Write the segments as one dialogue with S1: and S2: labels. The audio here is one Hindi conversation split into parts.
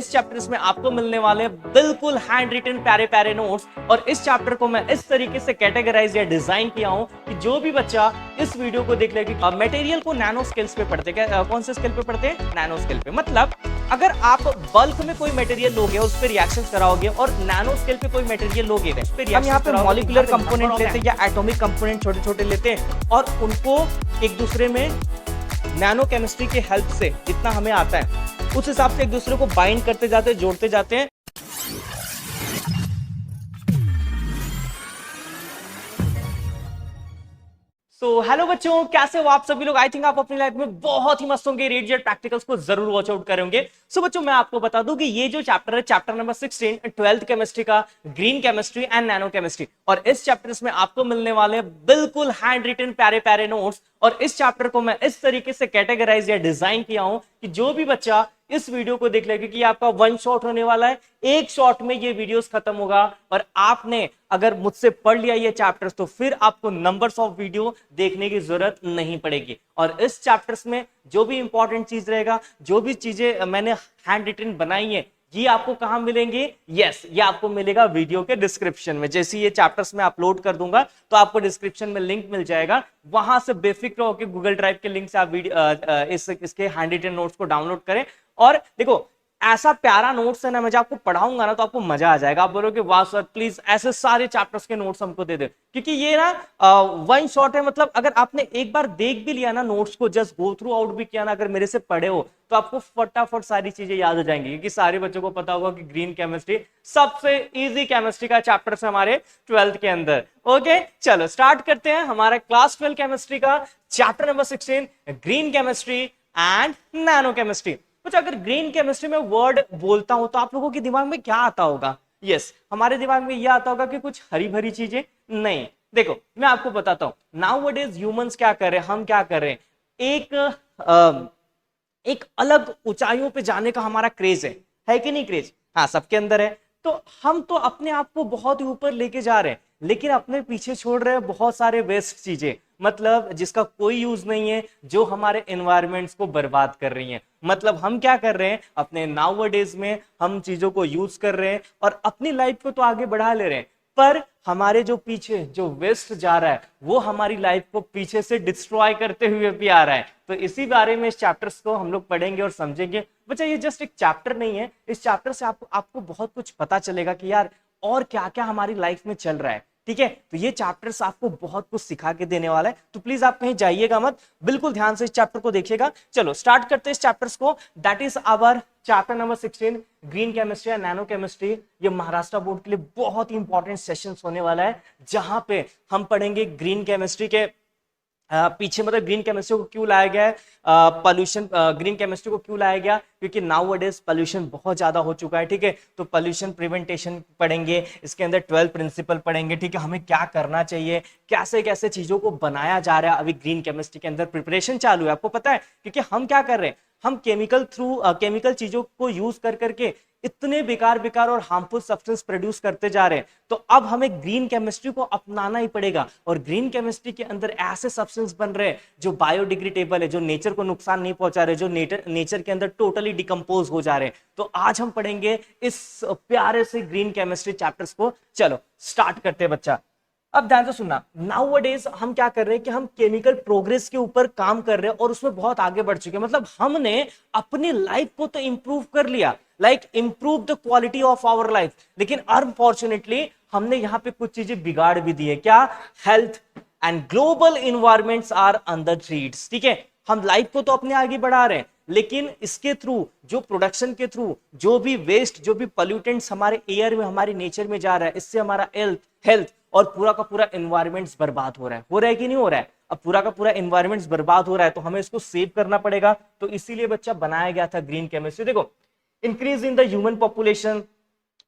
S1: इस चैप्टर्स में आपको मिलने वाले बिल्कुल हैंड रिटन प्यारे प्यारे नोट्स। और इस चैप्टर को मैं इस तरीके से कैटेगराइज या डिजाइन किया हूं कि जो भी बच्चा इस वीडियो को देख लेगा, मटेरियल को नैनो स्केल्स पे पढ़ते हैं। कौन से स्केल पे पढ़ते हैं? नैनो स्केल पे। मतलब अगर आप बल्क में कोई मटेरियल लोगे उस पर रिएक्शंस कराओगे और नैनो स्केल पे कोई मटेरियल लोगे उस पर हम यहाँ पे मॉलिक्यूलर कंपोनेंट लेते हैं या एटॉमिक कंपोनेंट छोटे छोटे लेते हैं और उनको एक दूसरे में नैनो केमिस्ट्री की हेल्प से जितना हमें आता है उस हिसाब से एक दूसरे को बाइंड करते जाते हैं, जोड़ते जाते हैं। हेलो बच्चों, कैसे हो आप सभी लोग? आई थिंक आप अपनी लाइफ में बहुत ही मस्त होंगे। रेडिएट प्रैक्टिकल्स को जरूर वॉच आउट करेंगे। बच्चों, मैं आपको बता दूं कि ये जो चैप्टर है, चैप्टर नंबर 16 12th केमिस्ट्री का, green chemistry and nano chemistry, और इस चैप्टर्स में आपको मिलने वाले बिल्कुल हैंड रिटन प्यारे प्यारे नोट्स। और इस चैप्टर को मैं इस तरीके से कैटेगराइज या डिजाइन किया हूं कि जो भी बच्चा इस वीडियो को देख लेगा कि आपका वन शॉट होने वाला है, एक शॉट में ये वीडियोस खत्म होगा। और आपने अगर मुझसे पढ़ लिया ये चैप्टर्स तो फिर आपको नंबर्स ऑफ वीडियो देखने की जरूरत नहीं पड़ेगी। और इस चैप्टर्स में जो भी इंपॉर्टेंट चीज रहेगा, जो भी चीजें मैंने हैंड रिटन बनाई है, ये आपको कहां मिलेंगे? यस, ये आपको मिलेगा वीडियो के डिस्क्रिप्शन में। जैसे ये चैप्टर्स में अपलोड कर दूंगा तो आपको डिस्क्रिप्शन में लिंक मिल जाएगा, वहां से बेफिक्र होकर गूगल ड्राइव के लिंक से आप इसके हैंड रिटन नोट्स को डाउनलोड करें। और देखो, ऐसा प्यारा नोट्स है ना, मैं जब आपको पढ़ाऊंगा ना तो आपको मजा आ जाएगा। आप बोलोगे वाह सर प्लीज ऐसे सारे चैप्टर्स के नोट्स हमको दे दे, क्योंकि ये ना वन शॉट है। मतलब अगर आपने एक बार देख भी लिया ना नोट्स को, जस्ट गो थ्रू आउट भी किया ना, अगर मेरे से पढ़े हो तो आपको फटाफट सारी चीजें याद हो जाएंगी। क्योंकि सारे बच्चों को पता होगा कि ग्रीन केमिस्ट्री सबसे इजी केमिस्ट्री का चैप्टर है हमारे 12th के अंदर। ओके, चलो स्टार्ट करते हैं हमारा क्लास 12 केमिस्ट्री का chapter number 16, green chemistry and nano chemistry. कुछ अगर ग्रीन केमिस्ट्री में वर्ड बोलता हूं तो आप लोगों के दिमाग में क्या आता होगा? यस, हमारे दिमाग में यह आता होगा कि कुछ हरी भरी चीजें। नहीं, देखो मैं आपको बताता हूं नाउ-अ-डेज ह्यूमंस क्या कर रहे हैं, हम क्या कर रहे हैं। एक अलग ऊंचाइयों पे जाने का हमारा क्रेज है कि नहीं? क्रेज हाँ सबके अंदर है। तो हम तो अपने आप को बहुत ही ऊपर लेके जा रहे हैं, लेकिन अपने पीछे छोड़ रहे हैं बहुत सारे वेस्ट चीजें, मतलब जिसका कोई यूज नहीं है, जो हमारे एनवायरमेंट्स को बर्बाद कर रही हैं। मतलब हम क्या कर रहे हैं, अपने नाउ-अ-डेज में हम चीजों को यूज कर रहे हैं और अपनी लाइफ को तो आगे बढ़ा ले रहे हैं, पर हमारे जो पीछे जो वेस्ट जा रहा है वो हमारी लाइफ को पीछे से डिस्ट्रॉय करते हुए भी आ रहा है। तो इसी बारे में इस चैप्टर्स को हम लोग पढ़ेंगे और समझेंगे। बच्चा, ये जस्ट एक चैप्टर नहीं है, इस चैप्टर से आपको बहुत कुछ पता चलेगा कि यार और क्या क्या हमारी लाइफ में चल रहा है। ठीक है, तो ये चैप्टर्स आपको बहुत कुछ सिखा के देने वाला है, तो प्लीज आप कहीं जाइएगा मत, बिल्कुल ध्यान से इस चैप्टर को देखिएगा। चलो स्टार्ट करते हैं इस चैप्टर्स को। That is our chapter number 16, green chemistry and nano chemistry. ये महाराष्ट्र बोर्ड के लिए बहुत ही इंपॉर्टेंट सेशंस होने वाला है, जहां पे हम पढ़ेंगे ग्रीन केमिस्ट्री के पीछे, मतलब ग्रीन केमिस्ट्री को क्यों लाया गया है, पॉल्यूशन, ग्रीन केमिस्ट्री को क्यों लाया गया, क्योंकि नाउ-अ-डेज पॉल्यूशन बहुत ज्यादा हो चुका है। ठीक है, तो पॉल्यूशन प्रिवेंटेशन पढ़ेंगे, इसके अंदर 12 प्रिंसिपल पढ़ेंगे। ठीक है, हमें क्या करना चाहिए, कैसे कैसे चीजों को बनाया जा रहा है। अभी ग्रीन केमिस्ट्री के अंदर प्रिपरेशन चालू है, आपको पता है, क्योंकि हम क्या कर रहे हैं, हम केमिकल चीजों को यूज कर करके इतने बेकार और हार्मफुल सब्सटेंस प्रोड्यूस करते जा रहे हैं। तो अब हमें ग्रीन केमिस्ट्री को अपनाना ही पड़ेगा। और ग्रीन केमिस्ट्री के अंदर ऐसे सब्सटेंस बन रहे हैं जो बायोडिग्रेडेबल है, जो नेचर को नुकसान नहीं पहुंचा रहे, जो नेचर के अंदर टोटली डिकम्पोज हो जा रहे हैं। तो आज हम पढ़ेंगे इस प्यारे से ग्रीन केमिस्ट्री चैप्टर्स को। चलो स्टार्ट करते हैं बच्चा। अब ध्यान से सुनना, नाउ-अ-डेज हम क्या कर रहे हैं कि हम केमिकल प्रोग्रेस के ऊपर काम कर रहे हैं और उसमें बहुत आगे बढ़ चुके हैं। मतलब हमने अपनी लाइफ को तो इंप्रूव कर लिया, like improve the quality of our life, लेकिन अनफॉर्चुनेटली हमने यहां पे कुछ चीजें बिगाड़ भी दी है। क्या? Health and global environments are under threats. ठीक है, हम लाइफ को तो अपने आगे बढ़ा रहे हैं, लेकिन इसके थ्रू, जो प्रोडक्शन के थ्रू जो भी वेस्ट, जो भी पोल्यूटेंट्स हमारे एयर में, हमारी नेचर में जा रहा है, इससे हमारा हेल्थ और पूरा का पूरा एनवायरमेंट्स बर्बाद हो रहा है कि नहीं हो रहा है? अब पूरा का पूरा एनवायरमेंट्स बर्बाद हो रहा है तो हमें इसको सेव करना पड़ेगा। तो इसीलिए बच्चा बनाया गया था ग्रीन केमिस्ट्री। देखो, increase in the human population,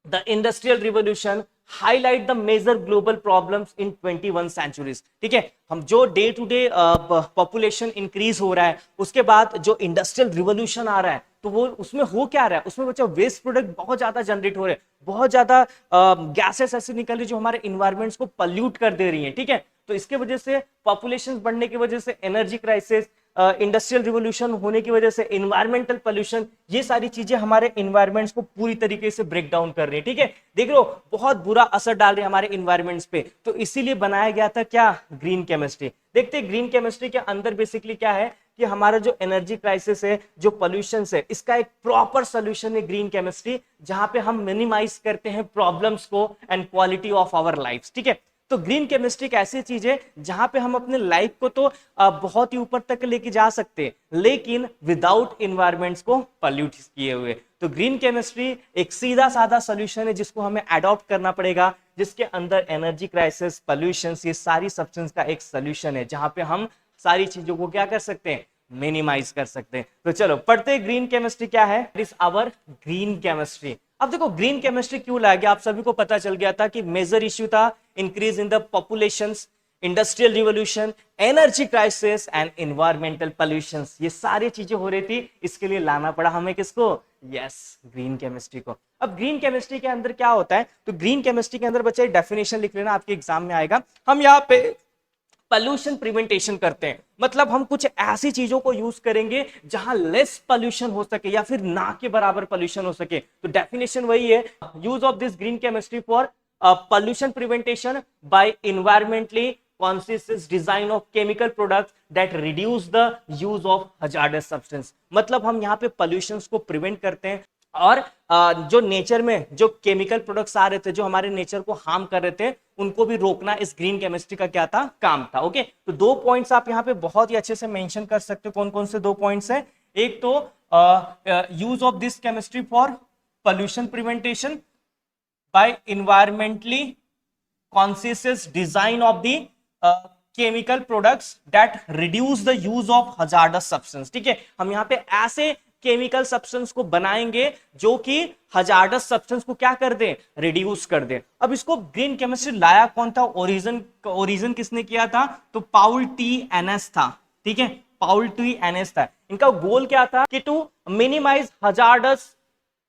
S1: the industrial revolution highlight the major global problems in 21 centuries. ठीक है, हम जो day to day population increase हो रहा है, उसके बाद जो इंडस्ट्रियल रिवोल्यूशन आ रहा है, तो वो उसमें हो क्या रहा है, उसमें बच्चा वेस्ट प्रोडक्ट बहुत ज्यादा जनरेट हो रहे हैं, बहुत ज्यादा गैसेस ऐसे निकल रही जो हमारे इन्वायरमेंट्स को पल्यूट कर दे रही हैं। ठीक है, तो इसके वजह से पॉपुलेशन बढ़ने की वजह से एनर्जी क्राइसिस, इंडस्ट्रियल रिवोल्यूशन होने की वजह से इन्वायरमेंटल पोल्यूशन, ये सारी चीजें हमारे इन्वायरमेंट्स को पूरी तरीके से ब्रेक डाउन कर रही है। ठीक है, देख लो बहुत बुरा असर डाल रही है हमारे इन्वायरमेंट्स पे, तो इसीलिए बनाया गया था क्या, ग्रीन केमिस्ट्री। देखते हैं ग्रीन केमिस्ट्री के अंदर बेसिकली क्या है कि हमारा जो एनर्जी क्राइसिस है, जो पोल्यूशन है, इसका एक प्रॉपर सोल्यूशन है ग्रीन केमिस्ट्री, जहां पे हम मिनिमाइज करते हैं प्रॉब्लम्स को and quality of our life. ठीक है, तो ग्रीन केमिस्ट्री एक ऐसी चीज है जहां पे हम अपने लाइफ को तो बहुत ही ऊपर तक लेके जा सकते हैं, लेकिन विदाउट इन्वायरमेंट्स को पॉल्यूट किए हुए। तो ग्रीन केमिस्ट्री एक सीधा साधा सोल्यूशन है जिसको हमें अडॉप्ट करना पड़ेगा, जिसके अंदर एनर्जी क्राइसिस, पॉल्यूशन, ये सारी सब्सटेंस का एक सोल्यूशन है, जहां पे हम सारी चीजों को क्या कर सकते हैं, मिनिमाइज कर सकते हैं। तो चलो पढ़ते हैं ग्रीन केमिस्ट्री क्या है, it is our green chemistry. अब देखो ग्रीन केमिस्ट्री क्यों लाया गया, आप सभी को पता चल गया था कि मेजर इश्यू था increase in the populations, industrial revolution, energy crisis and environmental pollution, ये सारी चीजें हो रही थी, इसके लिए लाना पड़ा हमें किसको, यस, ग्रीन केमिस्ट्री को। अब ग्रीन केमिस्ट्री के अंदर क्या होता है, तो ग्रीन केमिस्ट्री के अंदर बच्चे डेफिनेशन लिख लेना, आपके एग्जाम में आएगा। हम यहाँ पे पॉल्यूशन प्रिवेंटेशन करते हैं, मतलब हम कुछ ऐसी चीजों को यूज करेंगे जहां लेस पॉल्यूशन हो सके या फिर ना के बराबर पॉल्यूशन हो सके। तो डेफिनेशन वही है, use of this green chemistry for pollution prevention by environmentally conscious design of chemical products that reduce the use of hazardous substance। मतलब हम यहाँ पे pollutions को prevent करते हैं, और जो नेचर में जो केमिकल प्रोडक्ट्स आ रहे थे, जो हमारे नेचर को हार्म कर रहे थे, उनको भी रोकना इस ग्रीन केमिस्ट्री का क्या था, काम था। ओके, तो दो पॉइंट्स आप यहाँ पे बहुत ही अच्छे से मेंशन कर सकते हो। कौन कौन से दो पॉइंट्स हैं, एक तो use of this chemistry for pollution prevention by environmentally conscious design of the chemical products that reduce the use of hazardous substance। ठीक है, हम यहाँ पे ऐसे केमिकल सब्सटेंस को बनाएंगे जो कि हजार्डस सब्सटेंस को क्या कर दे, रिड्यूस कर दे। अब इसको ग्रीन केमिस्ट्री लाया कौन था, ओरिजिन किसने किया था, तो पाउल टी एनएस था। ठीक है, पाउल टी एनएस था। इनका गोल क्या था कि to minimise hazardous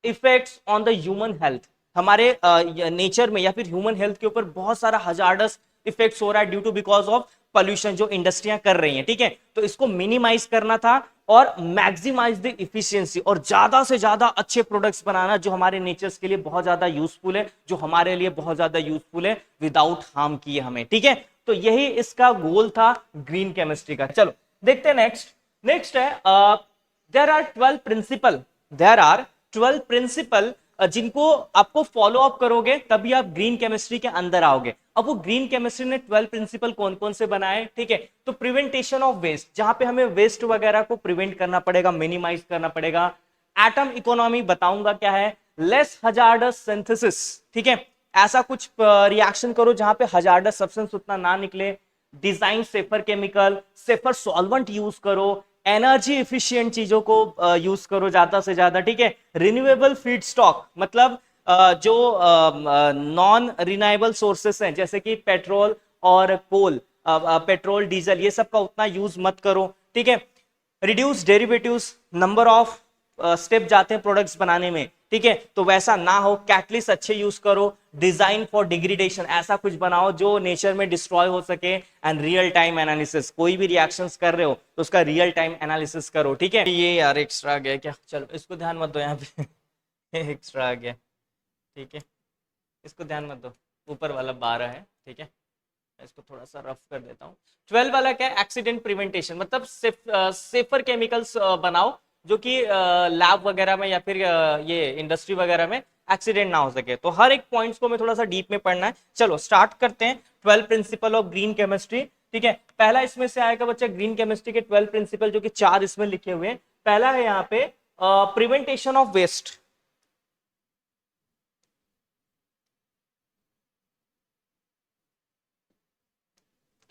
S1: effects on the human health. हमारे नेचर में या फिर ह्यूमन हेल्थ के ऊपर बहुत सारा हजार्डस इफेक्ट्स हो रहा है due to because of pollution जो इंडस्ट्रियां कर रही हैं। ठीक है, तो इसको मिनिमाइज करना था और मैक्सिमाइज द इफिशियंसी, और ज्यादा से ज्यादा अच्छे प्रोडक्ट्स बनाना जो हमारे नेचर्स के लिए बहुत ज्यादा यूजफुल है, जो हमारे लिए बहुत ज्यादा यूजफुल है विदाउट हार्म किए हमें। ठीक है, तो यही इसका गोल था ग्रीन केमिस्ट्री का। चलो देखते हैं नेक्स्ट है देयर आर 12 प्रिंसिपल जिनको आपको फॉलो अप करोगे तभी आप ग्रीन केमिस्ट्री के अंदर आओगे। अब वो ग्रीन केमिस्ट्री ने 12 प्रिंसिपल कौन कौन से बनाए, ठीक है, तो प्रिवेंटेशन ऑफ वेस्ट, जहां पे हमें वेस्ट वगैरह को प्रिवेंट करना पड़ेगा, मिनिमाइज करना पड़ेगा। एटम इकोनॉमी बताऊंगा क्या है, लेस हजार्डस सिंथेसिस, ठीक है, ऐसा कुछ रिएक्शन करो जहां पे हजार्डस सब्सटेंस उतना ना निकले। Design safer chemical, safer solvent use करो, एनर्जी एफिशिएंट चीजों को यूज करो ज्यादा से ज्यादा। ठीक है, रिन्यूएबल फीड स्टॉक, मतलब जो नॉन रिन्यूएबल सोर्सेस हैं जैसे कि पेट्रोल और कोल, पेट्रोल डीजल, ये सब का उतना यूज मत करो। ठीक है, reduce derivatives, number of step जाते हैं प्रोडक्ट्स बनाने में। ठीक है, तो वैसा ना हो, कैटलिस्ट अच्छे यूज करो। डिजाइन फॉर डिग्रेडेशन, ऐसा कुछ बनाओ जो नेचर में डिस्ट्रॉय हो सके। एंड रियल टाइम एनालिसिस, कोई भी रिएक्शंस कर रहे हो तो उसका रियल टाइम एनालिसिस करो। ठीक है, ये यार एक्स्ट्रा आ गया क्या, चलो इसको ध्यान मत दो, यहाँ पे एक्स्ट्रा आ गया। ठीक है, इसको ध्यान मत दो, ऊपर वाला 12 है। ठीक है, इसको थोड़ा सा रफ कर देता हूँ। 12 वाला क्या है, एक्सीडेंट प्रिवेंटेशन, मतलब सेफर केमिकल्स बनाओ जो कि लैब वगैरह में या फिर ये इंडस्ट्री वगैरह में एक्सीडेंट ना हो सके। तो हर एक पॉइंट्स को मैं थोड़ा सा डीप में पढ़ना है। चलो स्टार्ट करते हैं 12 प्रिंसिपल ऑफ ग्रीन केमिस्ट्री। ठीक है, पहला इसमें से आएगा बच्चा ग्रीन केमिस्ट्री के 12 प्रिंसिपल, जो कि 4 इसमें लिखे हुए हैं। पहला है यहाँ पे प्रिवेंटेशन ऑफ वेस्ट।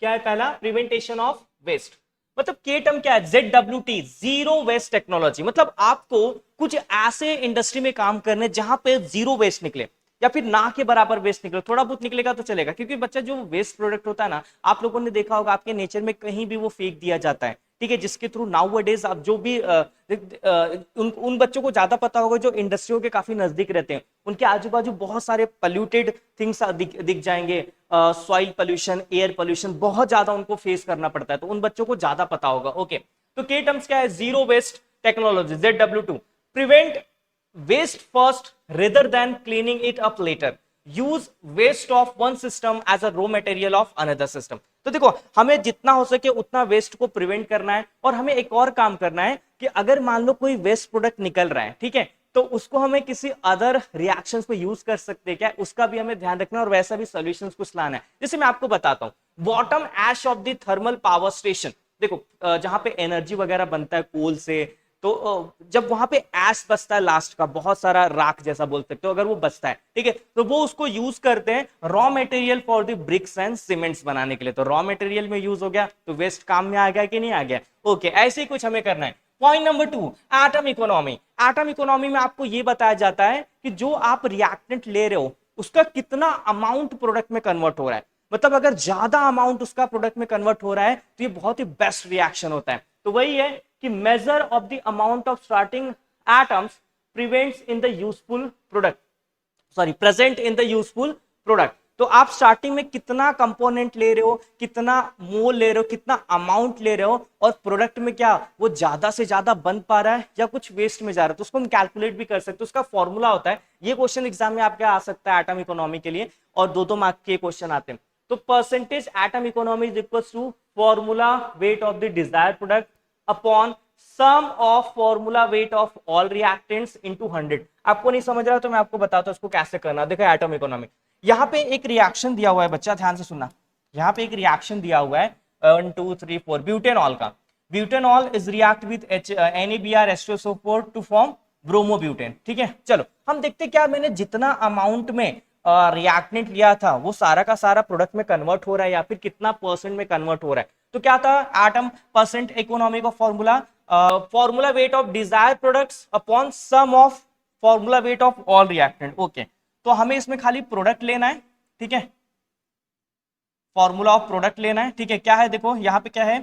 S1: क्या है पहला, प्रिवेंटेशन ऑफ वेस्ट, मतलब के टर्म क्या है, ZWT, जीरो वेस्ट टेक्नोलॉजी। मतलब आपको कुछ ऐसे इंडस्ट्री में काम करने जहां पे जीरो वेस्ट निकले या फिर ना के बराबर वेस्ट निकले, थोड़ा बहुत निकलेगा तो चलेगा, क्योंकि बच्चा जो वेस्ट प्रोडक्ट होता है ना, आप लोगों ने देखा होगा आपके नेचर में कहीं भी वो फेंक दिया जाता है। ठीक है, जिसके थ्रू नाउ डेज आप जो भी उन बच्चों को ज्यादा पता होगा जो इंडस्ट्रियों के काफी नजदीक रहते हैं, उनके आजू बाजू बहुत सारे पोल्यूटेड थिंग्स दिख जाएंगे। सॉइल पोल्यूशन, एयर पोल्यूशन बहुत ज्यादा उनको फेस करना पड़ता है, तो उन बच्चों को ज्यादा पता होगा। ओके, तो के टर्म्स क्या है, zero waste technology ZW2, prevent waste first rather than cleaning it up later, use waste of one system as a raw material of another system। तो देखो हमें जितना हो सके उतना वेस्ट को प्रिवेंट करना है, और हमें एक और काम करना है कि अगर मान लो कोई वेस्ट प्रोडक्ट निकल रहा है, ठीक है, तो उसको हमें किसी अदर रिएक्शंस पे यूज कर सकते हैं क्या, उसका भी हमें ध्यान रखना है, और वैसा भी सॉल्यूशंस कुछ लाना है। जैसे मैं आपको बताता हूं, bottom ash of the thermal power station, देखो जहां पे एनर्जी वगैरह बनता है कोल से, तो जब वहां पे ऐश बचता है लास्ट का, बहुत सारा राख जैसा बोल सकते हो, अगर वो बचता है, ठीक है, तो वो उसको यूज करते हैं raw material for the bricks and cements बनाने के लिए। तो रॉ मटेरियल में यूज हो गया, तो वेस्ट काम में आ गया कि नहीं आ गया। ओके, ऐसे ही कुछ हमें करना है। Point number 2, atom economy. Atom economy में आपको ये बताया जाता है कि जो आप रिएक्टेंट ले रहे हो उसका कितना अमाउंट प्रोडक्ट में कन्वर्ट हो रहा है। मतलब अगर ज्यादा अमाउंट उसका प्रोडक्ट में कन्वर्ट हो रहा है तो ये बहुत ही बेस्ट रिएक्शन होता है। तो वही है कि measure of the amount of starting atoms prevents in the useful product, sorry present in the useful product. तो आप स्टार्टिंग में कितना कंपोनेंट ले रहे हो, कितना मोल ले रहे हो, कितना अमाउंट ले रहे हो, और प्रोडक्ट में क्या वो ज्यादा से ज्यादा बन पा रहा है या कुछ वेस्ट में जा रहा है, तो उसको हम कैलकुलेट भी कर सकते हैं। उसका फॉर्मूला होता है, ये क्वेश्चन एग्जाम में आपके आ सकता है एटम इकोनॉमी के लिए, और 2-2 मार्क के क्वेश्चन आते हैं। तो percentage atom economy is equal to formula weight of the desired product upon sum of formula weight of all reactants into 100। आपको नहीं समझ रहा तो मैं आपको बताता हूं इसको कैसे करना। देखो एटम इकोनॉमी, यहाँ पे एक रिएक्शन दिया हुआ है, बच्चा ध्यान से सुनना। यहाँ पे एक रिएक्शन दिया हुआ है 1 2 3 4 ब्यूटेनॉल का। Butanol is react with NaBr to form bromobutane. ठीक है, चलो हम देखते क्या मैंने जितना अमाउंट में रिएक्टेंट लिया था वो सारा का सारा प्रोडक्ट में कन्वर्ट हो रहा है या फिर कितना परसेंट में कन्वर्ट हो रहा है। तो क्या था एटम परसेंट इकोनॉमी का formula, formula weight of desire products upon sum of formula weight of all reactant. Okay, तो हमें इसमें खाली प्रोडक्ट लेना है, ठीक है, फॉर्मूला ऑफ प्रोडक्ट लेना है। ठीक है, क्या है देखो यहाँ पे क्या है,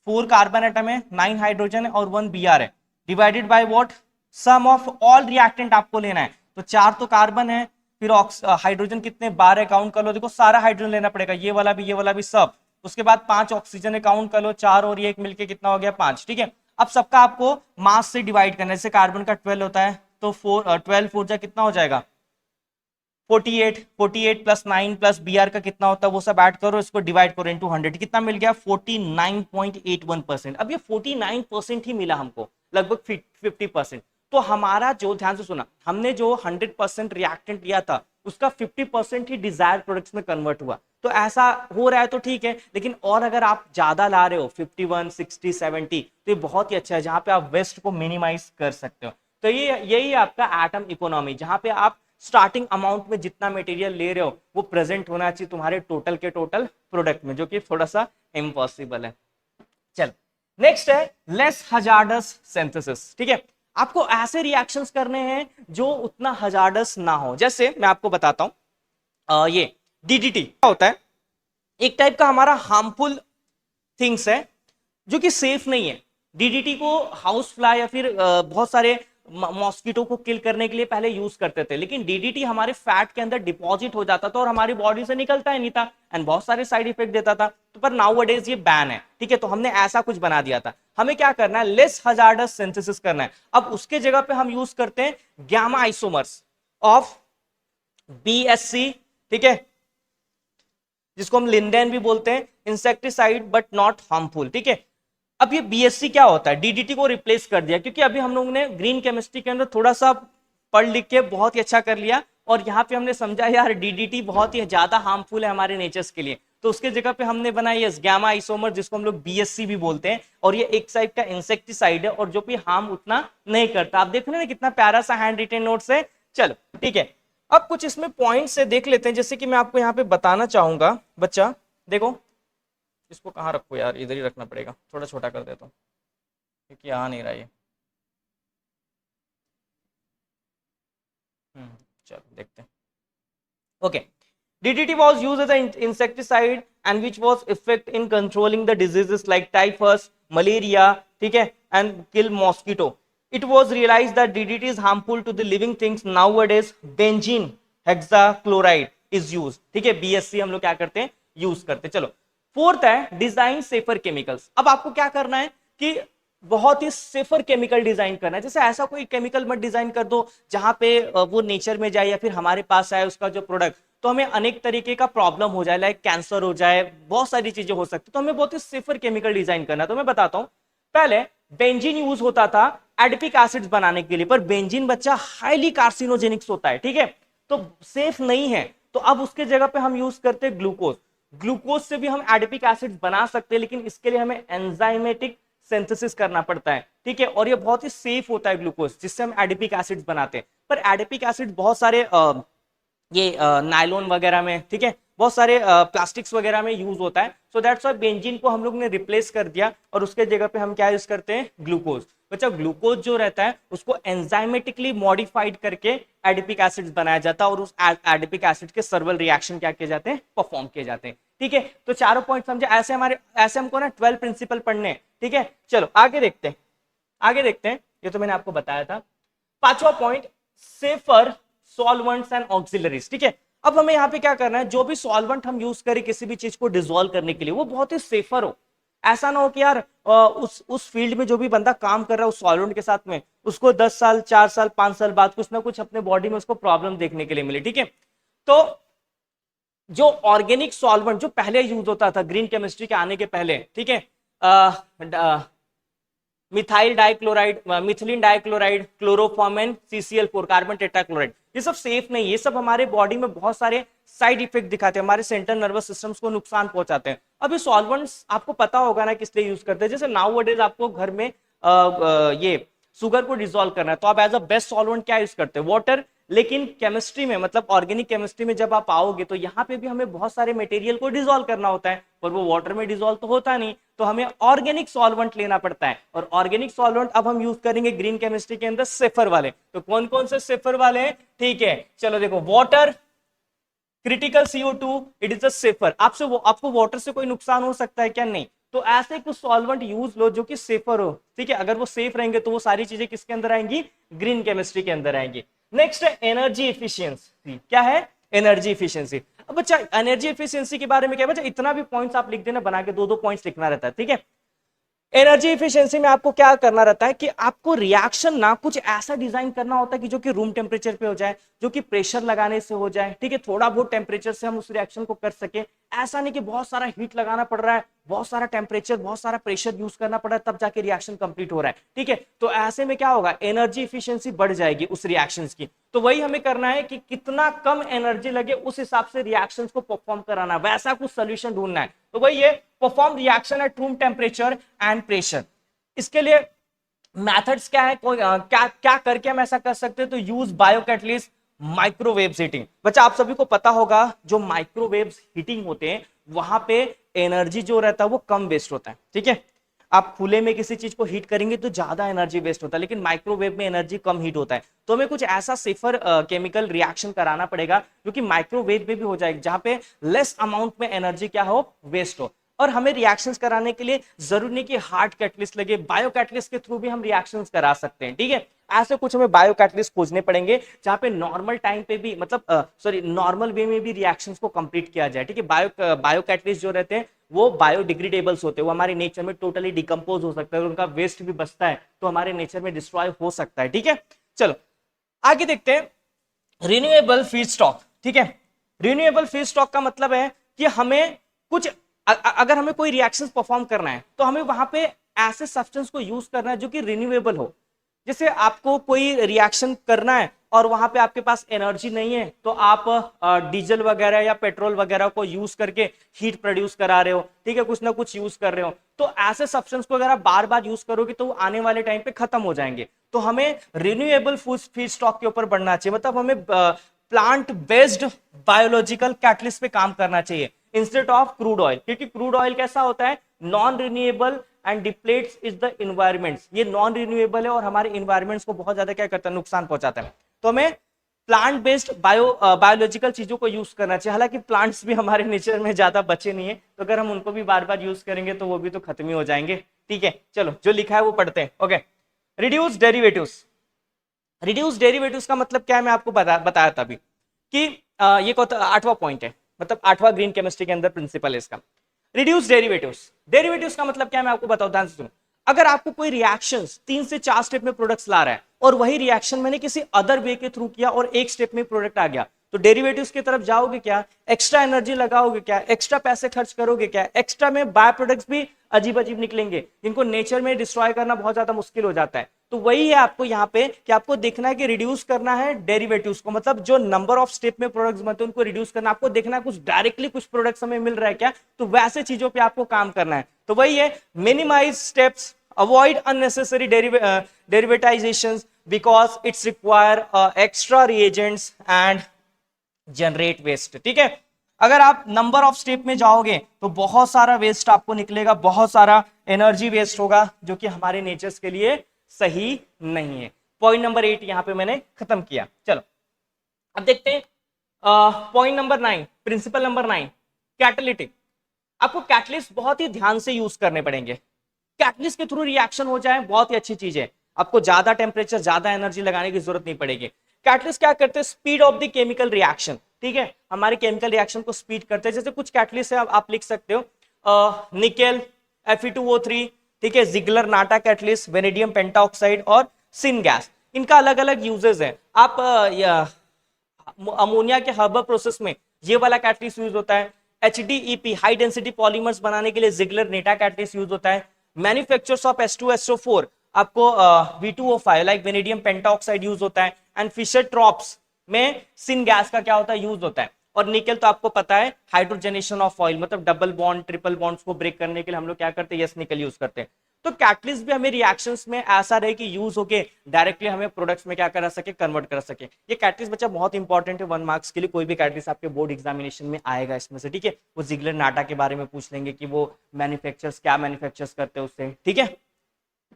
S1: 4 कार्बन एटम है, 9 हाइड्रोजन है और 1 Br है, divided by what, sum of all reactant आपको लेना है। तो 4 तो कार्बन है, फिर हाइड्रोजन कितने 12 काउंट कर लो, देखो सारा हाइड्रोजन लेना पड़ेगा, ये वाला भी सब। उसके बाद 5 ऑक्सीजन काउंट कर लो, 4 और 1 मिलके कितना हो गया 5। ठीक है, अब सबका आपको मास से डिवाइड करना है। जैसे कार्बन का 12 होता है तो 12 4 जा कितना हो जाएगा 48, 48 प्लस 9 प्लस Br का कितना होता है वो सब ऐड करो, इसको डिवाइड करो इनटू 100, कितना मिल गया 49.81%। अब ये 49% ही मिला हमको, लगभग 50%। तो हमारा जो, ध्यान से सुना, हमने जो 100% रिएक्टेंट लिया था उसका 50% ही डिजायर्ड प्रोडक्ट्स में कन्वर्ट हुआ। तो ऐसा हो रहा है तो ठीक है, लेकिन और अगर आप ज्यादा ला रहे हो 51 60 70 तो ये बहुत ही अच्छा है, जहां पे आप वेस्ट को मिनिमाइज कर सकते हो। तो ये यही आपका एटम इकोनॉमी, जहां पे आप स्टार्टिंग अमाउंट में जितना मटेरियल ले रहे हो वो प्रेजेंट होना चाहिए तुम्हारे टोटल के टोटल प्रोडक्ट में, जो कि थोड़ा सा इम्पॉसिबल है। चल नेक्स्ट है लेस हजार्डस सिंथेसिस। ठीक है, आपको ऐसे रिएक्शंस करने हैं जो उतना हजार्डस ना हो। जैसे मैं आपको बताता हूं, ये DDT क्या होता है, एक टाइप का हमारा हार्मफुल थिंग्स है जो कि सेफ नहीं है। DDT को हाउस फ्लाई या फिर बहुत सारे मॉस्किटो को किल करने के लिए पहले यूज करते थे, लेकिन DDT हमारे फैट के अंदर डिपॉजिट हो जाता था और हमारी बॉडी से निकलता ही नहीं था एंड बहुत सारे साइड इफेक्ट देता था। तो पर नाउअडेज ये बैन है। ठीक है, तो हमने ऐसा कुछ बना दिया था। हमें क्या करना है, लेस हजार्डस सिंथेसिस करना है। अब उसके जगह पे हम यूज करते हैं गैमा आइसोमर्स ऑफ BSC, ठीक है, जिसको हम लिंडेन भी बोलते हैं, इंसेक्टिसाइड बट नॉट हार्मफुल। ठीक है, अब ये BSC क्या होता है, DDT को रिप्लेस कर दिया, क्योंकि अभी हम लोगों ने ग्रीन केमिस्ट्री के अंदर थोड़ा सा पढ़ लिख के बहुत ही अच्छा कर लिया, और यहाँ पे हमने समझा यार DDT बहुत ही ज्यादा हार्मफुल है हमारे नेचर्स के लिए। तो उसके जगह पे हमने बनाई गैमा आइसोमर, जिसको हम लोग BSC भी बोलते हैं, और ये एक साइड का इंसेक्टिसाइड है और जो भी हार्म उतना नहीं करता। आप देख रहे हैं ना कितना प्यारा सा हैंड रिटेन नोट्स है। चलो ठीक है, अब कुछ इसमें पॉइंट्स से देख लेते हैं, जैसे कि मैं आपको यहाँ पे बताना चाहूंगा। बच्चा देखो, इसको कहाँ रखो यार, इधर ही रखना पड़ेगा, थोड़ा छोटा कर देता हूँ क्योंकि आ नहीं रहा ये। चलो देखते हैं। Okay, DDT was used as an insecticide and which was effective in controlling the diseases like typhus, malaria, ठीक है, and kill mosquito. It was realized that DDT is harmful to the living things. Nowadays, benzene hexachloride is used. ठीक है, BSC हम लोग क्या करते हैं, यूज करते हैं। चलो फोर्थ है डिजाइन सेफर केमिकल्स। अब आपको क्या करना है कि बहुत ही सेफर केमिकल डिजाइन करना है। जैसे ऐसा कोई केमिकल मत डिजाइन कर दो जहां पे वो नेचर में जाए या फिर हमारे पास आए उसका जो प्रोडक्ट, तो हमें अनेक तरीके का प्रॉब्लम हो जाए, लाइक कैंसर हो जाए, बहुत सारी चीजें हो सकती। तो हमें बहुत ही सेफर केमिकल डिजाइन करना है। तो मैं बताता हूं, पहले बेंजीन यूज होता था एडिपिक एसिड्स बनाने के लिए, पर बेंजीन बच्चा हाईली कार्सिनोजेनिक्स होता है, ठीक है, तो सेफ नहीं है। तो अब उसके जगह पे हम यूज करते हैं ग्लूकोज। ग्लूकोज से भी हम एडिपिक एसिड बना सकते हैं, लेकिन इसके लिए हमें एंजाइमेटिक सिंथेसिस करना पड़ता है, ठीक है, और ये बहुत ही सेफ होता है ग्लूकोज, जिससे हम एडिपिक एसिड बनाते हैं। पर एडिपिक एसिड बहुत सारे ये नायलॉन वगैरह में, ठीक है, बहुत सारे प्लास्टिक्स वगैरह में यूज होता है। सो दैट्स व्हाई बेंजीन को हम लोग ने रिप्लेस कर दिया और उसके जगह पे हम क्या यूज करते हैं, ग्लूकोज। बच्चा ग्लूकोज जो रहता है उसको एंजाइमेटिकली मॉडिफाइड करके एडिपिक एसिड बनाया जाता है और उस एडिपिक एसिड के सर्वल रिएक्शन क्या किए जाते हैं, परफॉर्म किए जाते हैं, ठीक है। तो चारों पॉइंट समझे, ऐसे हमको ना 12 प्रिंसिपल पढ़ने हैं, ठीक है। चलो आगे देखते हैं, आगे देखते हैं। ये तो मैंने आपको बताया था। पांचवा point, safer solvents and auxiliaries, ठीक है। अब हमें यहाँ पे क्या करना है, जो भी सॉल्वेंट हम यूज करें किसी भी चीज को डिसॉल्व करने के लिए, वो बहुत ही सेफर हो। ऐसा ना हो कि यार उस फील्ड में जो भी बंदा काम कर रहा है उस सॉल्वेंट के साथ में, उसको 10 साल 4 साल 5 साल बाद कुछ ना कुछ अपने बॉडी में उसको प्रॉब्लम देखने के लिए मिले, ठीक है। तो जो ऑर्गेनिक सॉल्वेंट जो पहले यूज होता था ग्रीन केमिस्ट्री के आने के पहले, ठीक है, मिथाइल डाइक्लोराइड, मिथिलीन डाइक्लोराइड, क्लोरोफॉर्मेन, CCl4, कार्बन टेट्राक्लोराइड, ये सब सेफ नहीं, ये सब हमारे बॉडी में बहुत सारे साइड इफेक्ट दिखाते हैं, हमारे सेंट्रल नर्वस सिस्टम्स को नुकसान पहुंचाते हैं। अब ये सॉल्वेंट्स आपको पता होगा ना किस लिए यूज करते हैं। जैसे नाउ वडेज आपको घर में ये शुगर को डिसॉल्व करना है, तो आप एज अ बेस्ट सॉल्वेंट क्या यूज करते हैं, वाटर। लेकिन केमिस्ट्री में, मतलब ऑर्गेनिक केमिस्ट्री में जब आप आओगे तो यहाँ पे भी हमें बहुत सारे मटेरियल को डिसॉल्व करना होता है, पर वो वाटर में डिसॉल्व तो होता नहीं, तो हमें ऑर्गेनिक सॉल्वेंट लेना पड़ता है। और ऑर्गेनिक सॉल्वेंट अब हम यूज करेंगे ग्रीन केमिस्ट्री के अंदर सेफर वाले। तो कौन कौन से सेफर वाले हैं, ठीक है, चलो देखो, water, critical CO2, it is a safer. आपको वाटर से कोई नुकसान हो सकता है क्या, नहीं। तो ऐसे कुछ सॉल्वेंट यूज लो जो कि सेफर हो, ठीक है। अगर वो सेफ रहेंगे तो वो सारी चीजें किसके अंदर आएंगी, ग्रीन केमिस्ट्री के अंदर आएंगी। नेक्स्ट है एनर्जी इफिशियंसी। क्या है, एनर्जी इफिशियंसी। अब बच्चा एनर्जी इफिशियंसी के बारे में क्या है बच्चा, इतना भी पॉइंट्स आप लिख देना, बना के 2-2 पॉइंट्स लिखना रहता है, ठीक है। एनर्जी इफिशियंसी में आपको क्या करना रहता है कि आपको रिएक्शन ना कुछ ऐसा डिजाइन करना होता है कि जो कि रूम टेम्परेचर पे हो जाए, जो कि प्रेशर लगाने से हो जाए, ठीक है, थोड़ा बहुत टेम्परेचर से हम उस रिएक्शन को कर सके। ऐसा नहीं कि बहुत सारा हीट लगाना पड़ रहा है, बहुत सारा टेम्परेचर, बहुत सारा प्रेशर यूज करना पड़ रहा है, तब जाके रिएक्शन कंप्लीट हो रहा है, ठीक है। तो ऐसे में क्या होगा, एनर्जी इफिशियंसी बढ़ जाएगी उस रिएक्शन की। तो वही हमें करना है कि कितना कम एनर्जी लगे उस हिसाब से रिएक्शंस को परफॉर्म कराना, वैसा कुछ सोल्यूशन ढूंढना है। तो वही ये perform reaction at room temperature and pressure. इसके लिए मेथड्स क्या है, क्या क्या करके हम ऐसा कर सकते हैं, तो यूज बायोकैटलिस्ट, माइक्रोवेव हीटिंग। बच्चा आप सभी को पता होगा जो माइक्रोवेव हीटिंग होते हैं वहां पे एनर्जी जो रहता है वो कम वेस्ट होता है, ठीक है। आप खुले में किसी चीज को हीट करेंगे तो ज्यादा एनर्जी वेस्ट होता है, लेकिन माइक्रोवेव में एनर्जी कम हीट होता है। तो हमें कुछ ऐसा सेफर केमिकल रिएक्शन कराना पड़ेगा जो कि माइक्रोवेव में भी हो जाएगा, जहां पे लेस अमाउंट में एनर्जी क्या हो, वेस्ट हो। और हमें रिएक्शंस कराने के लिए जरूरी नहीं कि हार्ड कैटलिस्ट लगे, बायो कैटलिस्ट के थ्रू भी हम रिएक्शंस करा सकते हैं, ठीक है। ऐसे कुछ हमें बायो कैटलिस्ट खोजने पड़ेंगे जहां पे नॉर्मल टाइम पे भी, मतलब सॉरी नॉर्मल वे में भी रिएक्शंस को कंप्लीट किया जाए, ठीक है। बायो कैटलिस्ट जो रहते हैं वो बायोडिग्रेडेबल्स होते हैं, वो हमारे नेचर में टोटली डिकम्पोज हो सकता है, उनका वेस्ट भी बचता है तो हमारे नेचर में डिस्ट्रॉय हो सकता है, ठीक है। चलो आगे देखते हैं, रिन्यूएबल फीड स्टॉक, ठीक है। रिन्यूएबल फीड स्टॉक का मतलब है कि हमें कुछ अगर हमें कोई रिएक्शन परफॉर्म करना है तो हमें वहां पे ऐसे सब्सटेंस को यूज करना है जो कि रिन्यूएबल हो। जैसे आपको कोई रिएक्शन करना है और वहां पे आपके पास एनर्जी नहीं है, तो आप डीजल वगैरह या पेट्रोल वगैरह को यूज करके हीट प्रोड्यूस करा रहे हो, ठीक है, कुछ ना कुछ यूज कर रहे हो। तो ऐसे सब्सटेंस को अगर आप बार बार यूज करोगे तो वो आने वाले टाइम पे खत्म हो जाएंगे। तो हमें रिन्यूएबल फीड स्टॉक के ऊपर बढ़ना चाहिए, मतलब हमें प्लांट बेस्ड बायोलॉजिकल कैटलिस्ट पे काम करना चाहिए इंस्टेड ऑफ क्रूड ऑयल, क्योंकि क्रूड ऑयल कैसा होता है, non renewable and depletes is the environment. ये नॉन रिन्यूएबल है और हमारे इन्वायरमेंट्स को बहुत ज्यादा क्या करता है, नुकसान पहुंचाता है। तो हमें प्लांट बेस्ड बायोलॉजिकल चीजों को यूज करना चाहिए। हालांकि प्लांट्स भी हमारे नेचर में ज्यादा बचे नहीं है, तो अगर हम उनको भी बार बार यूज करेंगे तो वो भी तो खत्म ही हो जाएंगे, ठीक है। चलो जो लिखा है वो पढ़ते हैं, okay. Reduce derivatives. Reduce derivatives का मतलब क्या है, मैं आपको बताया था अभी कि ये 8वां पॉइंट है, मतलब 8वां ग्रीन केमिस्ट्री के अंदर प्रिंसिपल है इसका, रिड्यूस डेरिवेटिव्स। डेरिवेटिव्स का मतलब क्या है मैं आपको बताऊं, ध्यान से सुनो। अगर आपको कोई रिएक्शंस 3 से 4 स्टेप में प्रोडक्ट्स ला रहा है और वही रिएक्शन मैंने किसी अदर वे के थ्रू किया और एक स्टेप में प्रोडक्ट आ गया, तो डेरिवेटिव्स की तरफ जाओगे क्या, एक्स्ट्रा एनर्जी लगाओगे क्या, एक्स्ट्रा पैसे खर्च करोगे क्या, एक्स्ट्रा में बाय प्रोडक्ट्स भी अजीब अजीब निकलेंगे जिनको नेचर में डिस्ट्रॉय करना बहुत ज्यादा मुश्किल हो जाता है। तो वही है आपको यहाँ पे कि आपको देखना है कि रिड्यूस करना है डेरिवेटिव्स को, मतलब जो नंबर ऑफ स्टेप में प्रोडक्ट्स बनते हैं उनको रिड्यूस करना। आपको देखना है कुछ डायरेक्टली कुछ प्रोडक्ट्स हमें मिल रहा है क्या, तो वैसे चीजों पे आपको काम करना है। तो वही है, minimize steps, avoid unnecessary derivatizations because it's require extra reagents and generate waste. ठीक है, अगर आप नंबर ऑफ स्टेप में जाओगे तो बहुत सारा वेस्ट आपको निकलेगा, बहुत सारा एनर्जी वेस्ट होगा जो कि हमारे नेचर्स के लिए सही नहीं है। पॉइंट नंबर 8 यहां पे मैंने खत्म किया। चलो अब देखते हैं point number 9, principle number 9, catalytic. आपको कैटलिस्ट बहुत ही ध्यान से यूज करने पड़ेंगे। कैटलिस्ट के थ्रू रिएक्शन हो जाए बहुत ही अच्छी चीज है, आपको ज्यादा टेम्परेचर ज्यादा एनर्जी लगाने की जरूरत नहीं पड़ेगी। कैटलिस्ट क्या करते हैं, speed of the chemical reaction. ठीक है, हमारे केमिकल रिएक्शन को स्पीड करते हैं। जैसे कुछ कैटलिस्ट है, आप लिख सकते हो निकेल, Fe2O3, ठीक है, जिगलर नाटा कैटलिस्ट, वेनेडियम पेंटाऑक्साइड और सिन गैस। इनका अलग अलग यूजेस है। आप अमोनिया के हर्बर प्रोसेस में ये वाला कैटलिस्ट यूज होता है। HDEP हाई डेंसिटी पॉलीमर्स बनाने के लिए जिगलर नेटा कैटलिस्ट यूज होता है। मैन्युफैक्चर्स ऑफ H2SO4 आपको V2O5 like vanadium pentoxide use होता है। एंड फिशर ट्रॉप्स में सिन गैस का क्या होता है, यूज होता है। और निकल तो आपको पता है हाइड्रोजनेशन ऑफ ऑयल, मतलब डबल बॉन्ड ट्रिपल बॉन्ड्स को ब्रेक करने के लिए हम लोग क्या करते हैं, यस निकल यूज करते हैं। तो कैटलिस्ट भी हमें रिएक्शंस में ऐसा रहे कि यूज होके डायरेक्टली हमें प्रोडक्ट्स में क्या करा सके, कन्वर्ट कर सके। ये कैटलिस्ट बच्चा बहुत इंपॉर्टेंट है 1 मार्क्स के लिए। कोई भी कैटलिस्ट आपके बोर्ड एग्जामिनेशन में आएगा इसमें से। ठीक है, वो जिगलर नाटा के बारे में पूछ लेंगे कि वो मैन्युफैक्चरर्स क्या मैन्युफैक्चर्स करते हैं उससे। ठीक है,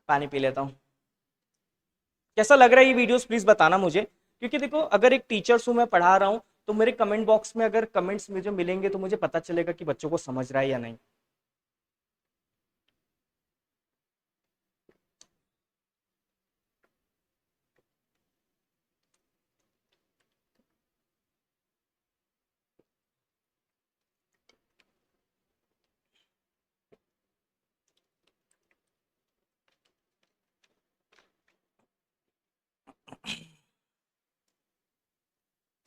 S1: पानी पी लेता हूँ। कैसा लग रहा है ये वीडियोस प्लीज बताना मुझे, क्योंकि देखो अगर एक टीचर्स हूँ, मैं पढ़ा रहा हूँ, तो मेरे कमेंट बॉक्स में अगर कमेंट्स मुझे मिलेंगे तो मुझे पता चलेगा कि बच्चों को समझ रहा है या नहीं।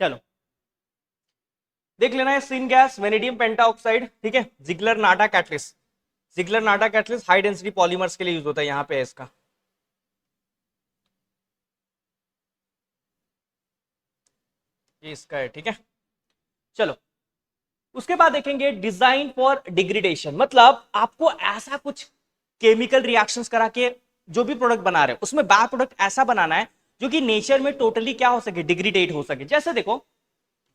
S1: चलो देख लेना है, सिन गैस, वेनेडियम पेंटाऑक्साइड, ठीक है, जिगलर नाटा कैटलिस्ट। जिगलर नाटा कैटलिस्ट हाई डेंसिटी पॉलीमर्स के लिए यूज होता है, यहाँ पे है इसका। ये इसका है। ठीक है, चलो उसके बाद देखेंगे डिजाइन फॉर डिग्रेडेशन। मतलब आपको ऐसा कुछ केमिकल रिएक्शंस करा के जो भी प्रोडक्ट बना रहे हो उसमें बाय प्रोडक्ट ऐसा बनाना है जो कि नेचर में टोटली क्या हो सके, डिग्रेडेट हो सके। जैसे देखो,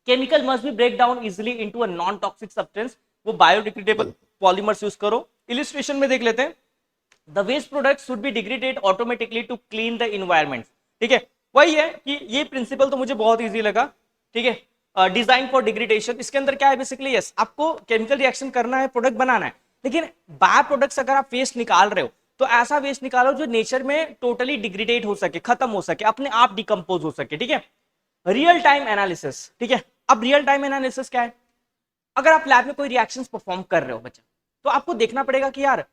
S1: chemical must be break down easily into a non toxic substance, वो बायोडिग्रेडेबल पॉलीमर्स यूज करो। इलिस्ट्रेशन में देख लेते हैं, the waste product should be degraded automatically to clean the environment. ठीक है, वही है कि ये प्रिंसिपल तो मुझे बहुत ईजी लगा। ठीक है, डिजाइन फॉर डिग्रेडेशन, इसके अंदर क्या है बेसिकली, यस आपको केमिकल रिएक्शन करना है, प्रोडक्ट बनाना है, लेकिन बाय प्रोडक्ट्स अगर आप वेस्ट निकाल रहे हो तो ऐसा वेस्ट निकालो जो नेचर में टोटली डिग्रेडेट हो सके, खत्म हो सके, अपने आप डिकम्पोज हो सके। ठीक है, रियल टाइम एनालिसिस। ठीक है, अब रियल टाइम एनालिसिस क्या है, अगर आप लैब में कोई रिएक्शंस परफॉर्म कर रहे हो बच्चा, तो आपको देखना पड़ेगा कि यार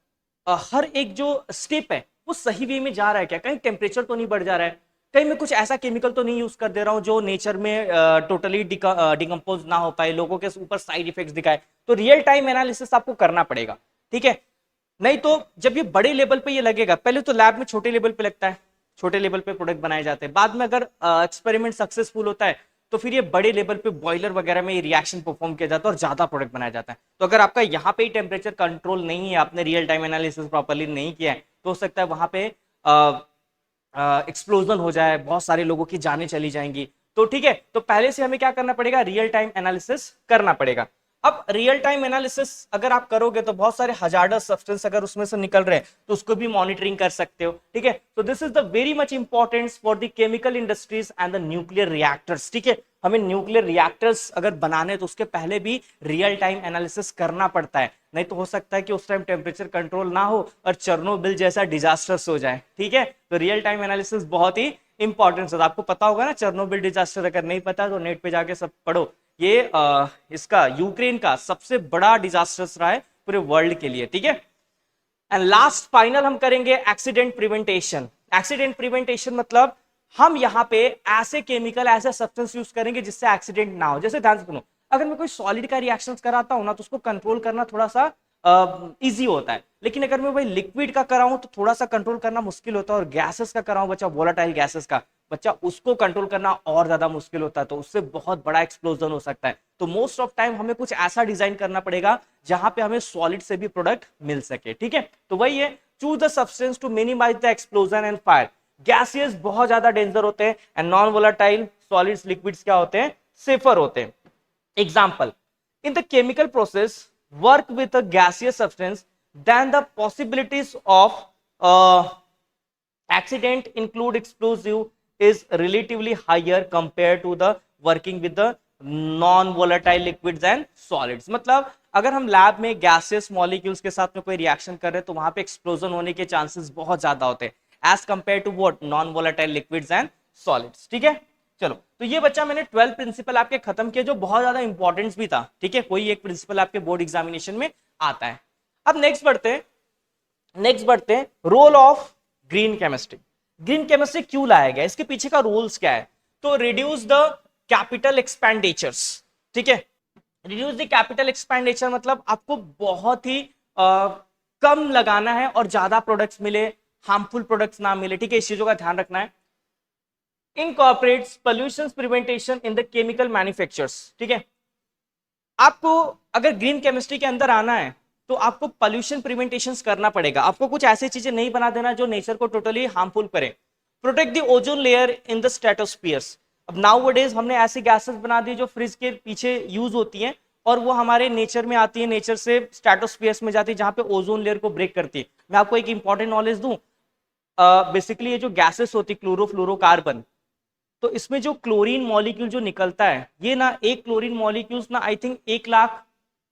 S1: हर एक जो स्टेप है वो सही वे में जा रहा है क्या, कहीं टेम्परेचर तो नहीं बढ़ जा रहा है, कहीं मैं कुछ ऐसा केमिकल तो नहीं यूज कर दे रहा हूं जो नेचर में टोटली डिकम्पोज ना हो पाए, लोगों के ऊपर साइड इफेक्ट्स दिखाए। तो रियल टाइम एनालिसिस आपको करना पड़ेगा। ठीक है, नहीं तो जब ये बड़े लेवल पे ये लगेगा, पहले तो लैब में छोटे लेवल पे लगता है, छोटे लेवल पे प्रोडक्ट बनाए जाते हैं, बाद में अगर एक्सपेरिमेंट सक्सेसफुल होता है तो फिर ये बड़े लेवल पे बॉयलर वगैरह में ये रिएक्शन परफॉर्म किया जाता है और ज्यादा प्रोडक्ट बनाया जाता है। तो अगर आपका यहाँ पे ही टेम्परेचर कंट्रोल नहीं है, आपने रियल टाइम एनालिसिस प्रॉपर्ली नहीं किया है, तो हो सकता है वहां पे एक्सप्लोजन हो जाए, बहुत सारे लोगों की जानें चली जाएंगी। तो ठीक है, तो पहले से हमें क्या करना पड़ेगा, रियल टाइम एनालिसिस करना पड़ेगा। अब रियल टाइम एनालिसिस अगर आप करोगे तो बहुत सारे हजार्डस सब्सटेंस अगर उसमें से निकल रहे हैं तो उसको भी मॉनिटरिंग कर सकते हो। ठीक है, तो this is the very much importance for the chemical industries and the nuclear reactors. ठीक है, हमें न्यूक्लियर रिएक्टर्स अगर बनाने तो उसके पहले भी रियल टाइम एनालिसिस करना पड़ता है, नहीं तो हो सकता है कि उस टाइम टेम्परेचर कंट्रोल ना हो और चेर्नोबिल जैसा डिजास्टर्स हो जाए। ठीक है, तो रियल टाइम एनालिसिस बहुत ही इंपॉर्टेंट है। आपको पता होगा ना चेर्नोबिल डिजास्टर, अगर नहीं पता तो नेट पे जाके सब पढ़ो। ये इसका यूक्रेन का सबसे बड़ा डिजास्टर रहा है पूरे वर्ल्ड के लिए। ठीक है, एंड लास्ट फाइनल हम करेंगे एक्सीडेंट प्रिवेंटेशन। एक्सीडेंट प्रिवेंटेशन मतलब हम यहाँ पे ऐसे केमिकल, ऐसे सब्सटेंस यूज करेंगे जिससे एक्सीडेंट ना हो। जैसे ध्यान से सुनो, अगर मैं कोई सॉलिड का रिएक्शन कराता हूं ना तो उसको कंट्रोल करना थोड़ा सा इजी होता है, लेकिन अगर मैं भाई लिक्विड का कराऊं तो थोड़ा सा कंट्रोल करना मुश्किल होता है, और गैसेस का कराऊं बच्चा, वोलेटाइल गैसेस का बच्चा, उसको कंट्रोल करना और ज्यादा मुश्किल होता है, तो उससे बहुत बड़ा एक्सप्लोजन हो सकता है। तो मोस्ट ऑफ टाइम हमें कुछ ऐसा डिजाइन करना पड़ेगा जहां पे हमें सॉलिड से भी प्रोडक्ट मिल सके, ठीक है। तो वही है, choose the substance to minimise the explosion and fire. Gaseous बहुत ज्यादा डेंजर होते हैं and non volatile solids, liquids क्या होते हैं, सेफर होते हैं। Example, in the chemical process work with a gaseous substance, then the possibilities of uh, accident include explosive is relatively higher compared to the working with the non volatile liquids and solids। मतलब अगर हम लैब में गैसियस मॉलिक्यूल्स के साथ में कोई रिएक्शन कर रहे हैं तो वहां पे एक्सप्लोजन होने के चांसेस बहुत ज्यादा होते हैं as compare to what, non volatile liquids and solids, ठीक है। चलो, तो ये बच्चा मैंने 12 प्रिंसिपल आपके खत्म किए जो बहुत ज्यादा इंपॉर्टेंट भी था, ठीक है। कोई एक प्रिंसिपल आपके बोर्ड एग्जामिनेशन में आता है। अब नेक्स्ट बढ़ते हैं role of green chemistry. Green chemistry क्यों लाया गया, इसके पीछे का रूल्स क्या है? तो रिड्यूस द कैपिटल एक्सपेंडिचर्स, ठीक है। रिड्यूस द कैपिटल एक्सपेंडिचर मतलब आपको बहुत ही कम लगाना है और ज्यादा प्रोडक्ट्स मिले, हार्मफुल प्रोडक्ट्स ना मिले, ठीक है। इस चीजों का ध्यान रखना है। Incorporates pollution prevention in the chemical manufacturers, ठीक है। आपको अगर ग्रीन केमिस्ट्री के अंदर आना है तो आपको पोल्यूशन प्रिवेंटेशन करना पड़ेगा। आपको कुछ ऐसी चीजें नहीं बना देना जो नेचर को टोटली हार्मफुल करे। Protect the ozone layer in the stratospheres. अब नाउअडेज हमने ऐसी गैसेस बना दी जो फ्रिज के पीछे यूज होती हैं और वो हमारे नेचर में आती है, नेचर से स्ट्रेटोस्फियर्स में जाती है जहां पे ओजोन लेयर को ब्रेक करती है। मैं आपको एक इंपॉर्टेंट नॉलेज दूं, बेसिकली ये जो गैसेस होती है क्लोरोफ्लोरोकार्बन, तो इसमें जो क्लोरीन मॉलिक्यूल जो निकलता है, ये ना एक क्लोरीन मॉलिक्यूल्स ना I think 1 lakh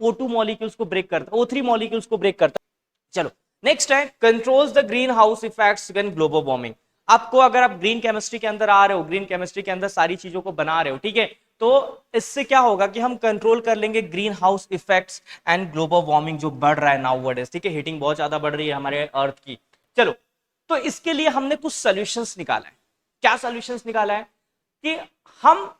S1: O2 molecules को ब्रेक करता है, O3 मॉलिक्यूल्स को ब्रेक करता है। चलो नेक्स्ट है controls the green house effects when global warming. आपको अगर आप ग्रीन केमिस्ट्री के अंदर आ रहे हो, ग्रीन केमिस्ट्री के अंदर सारी चीजों को बना रहे हो, ठीक है, तो इससे क्या होगा कि हम कंट्रोल कर लेंगे green house effects and global warming जो बढ़ रहा है नाउअडेज, ठीक है। हीटिंग बहुत ज्यादा बढ़ रही है हमारे अर्थ की। चलो, तो इसके लिए हमने कुछ सॉल्यूशंस निकाला है। क्या सॉल्यूशंस निकाला है कि हम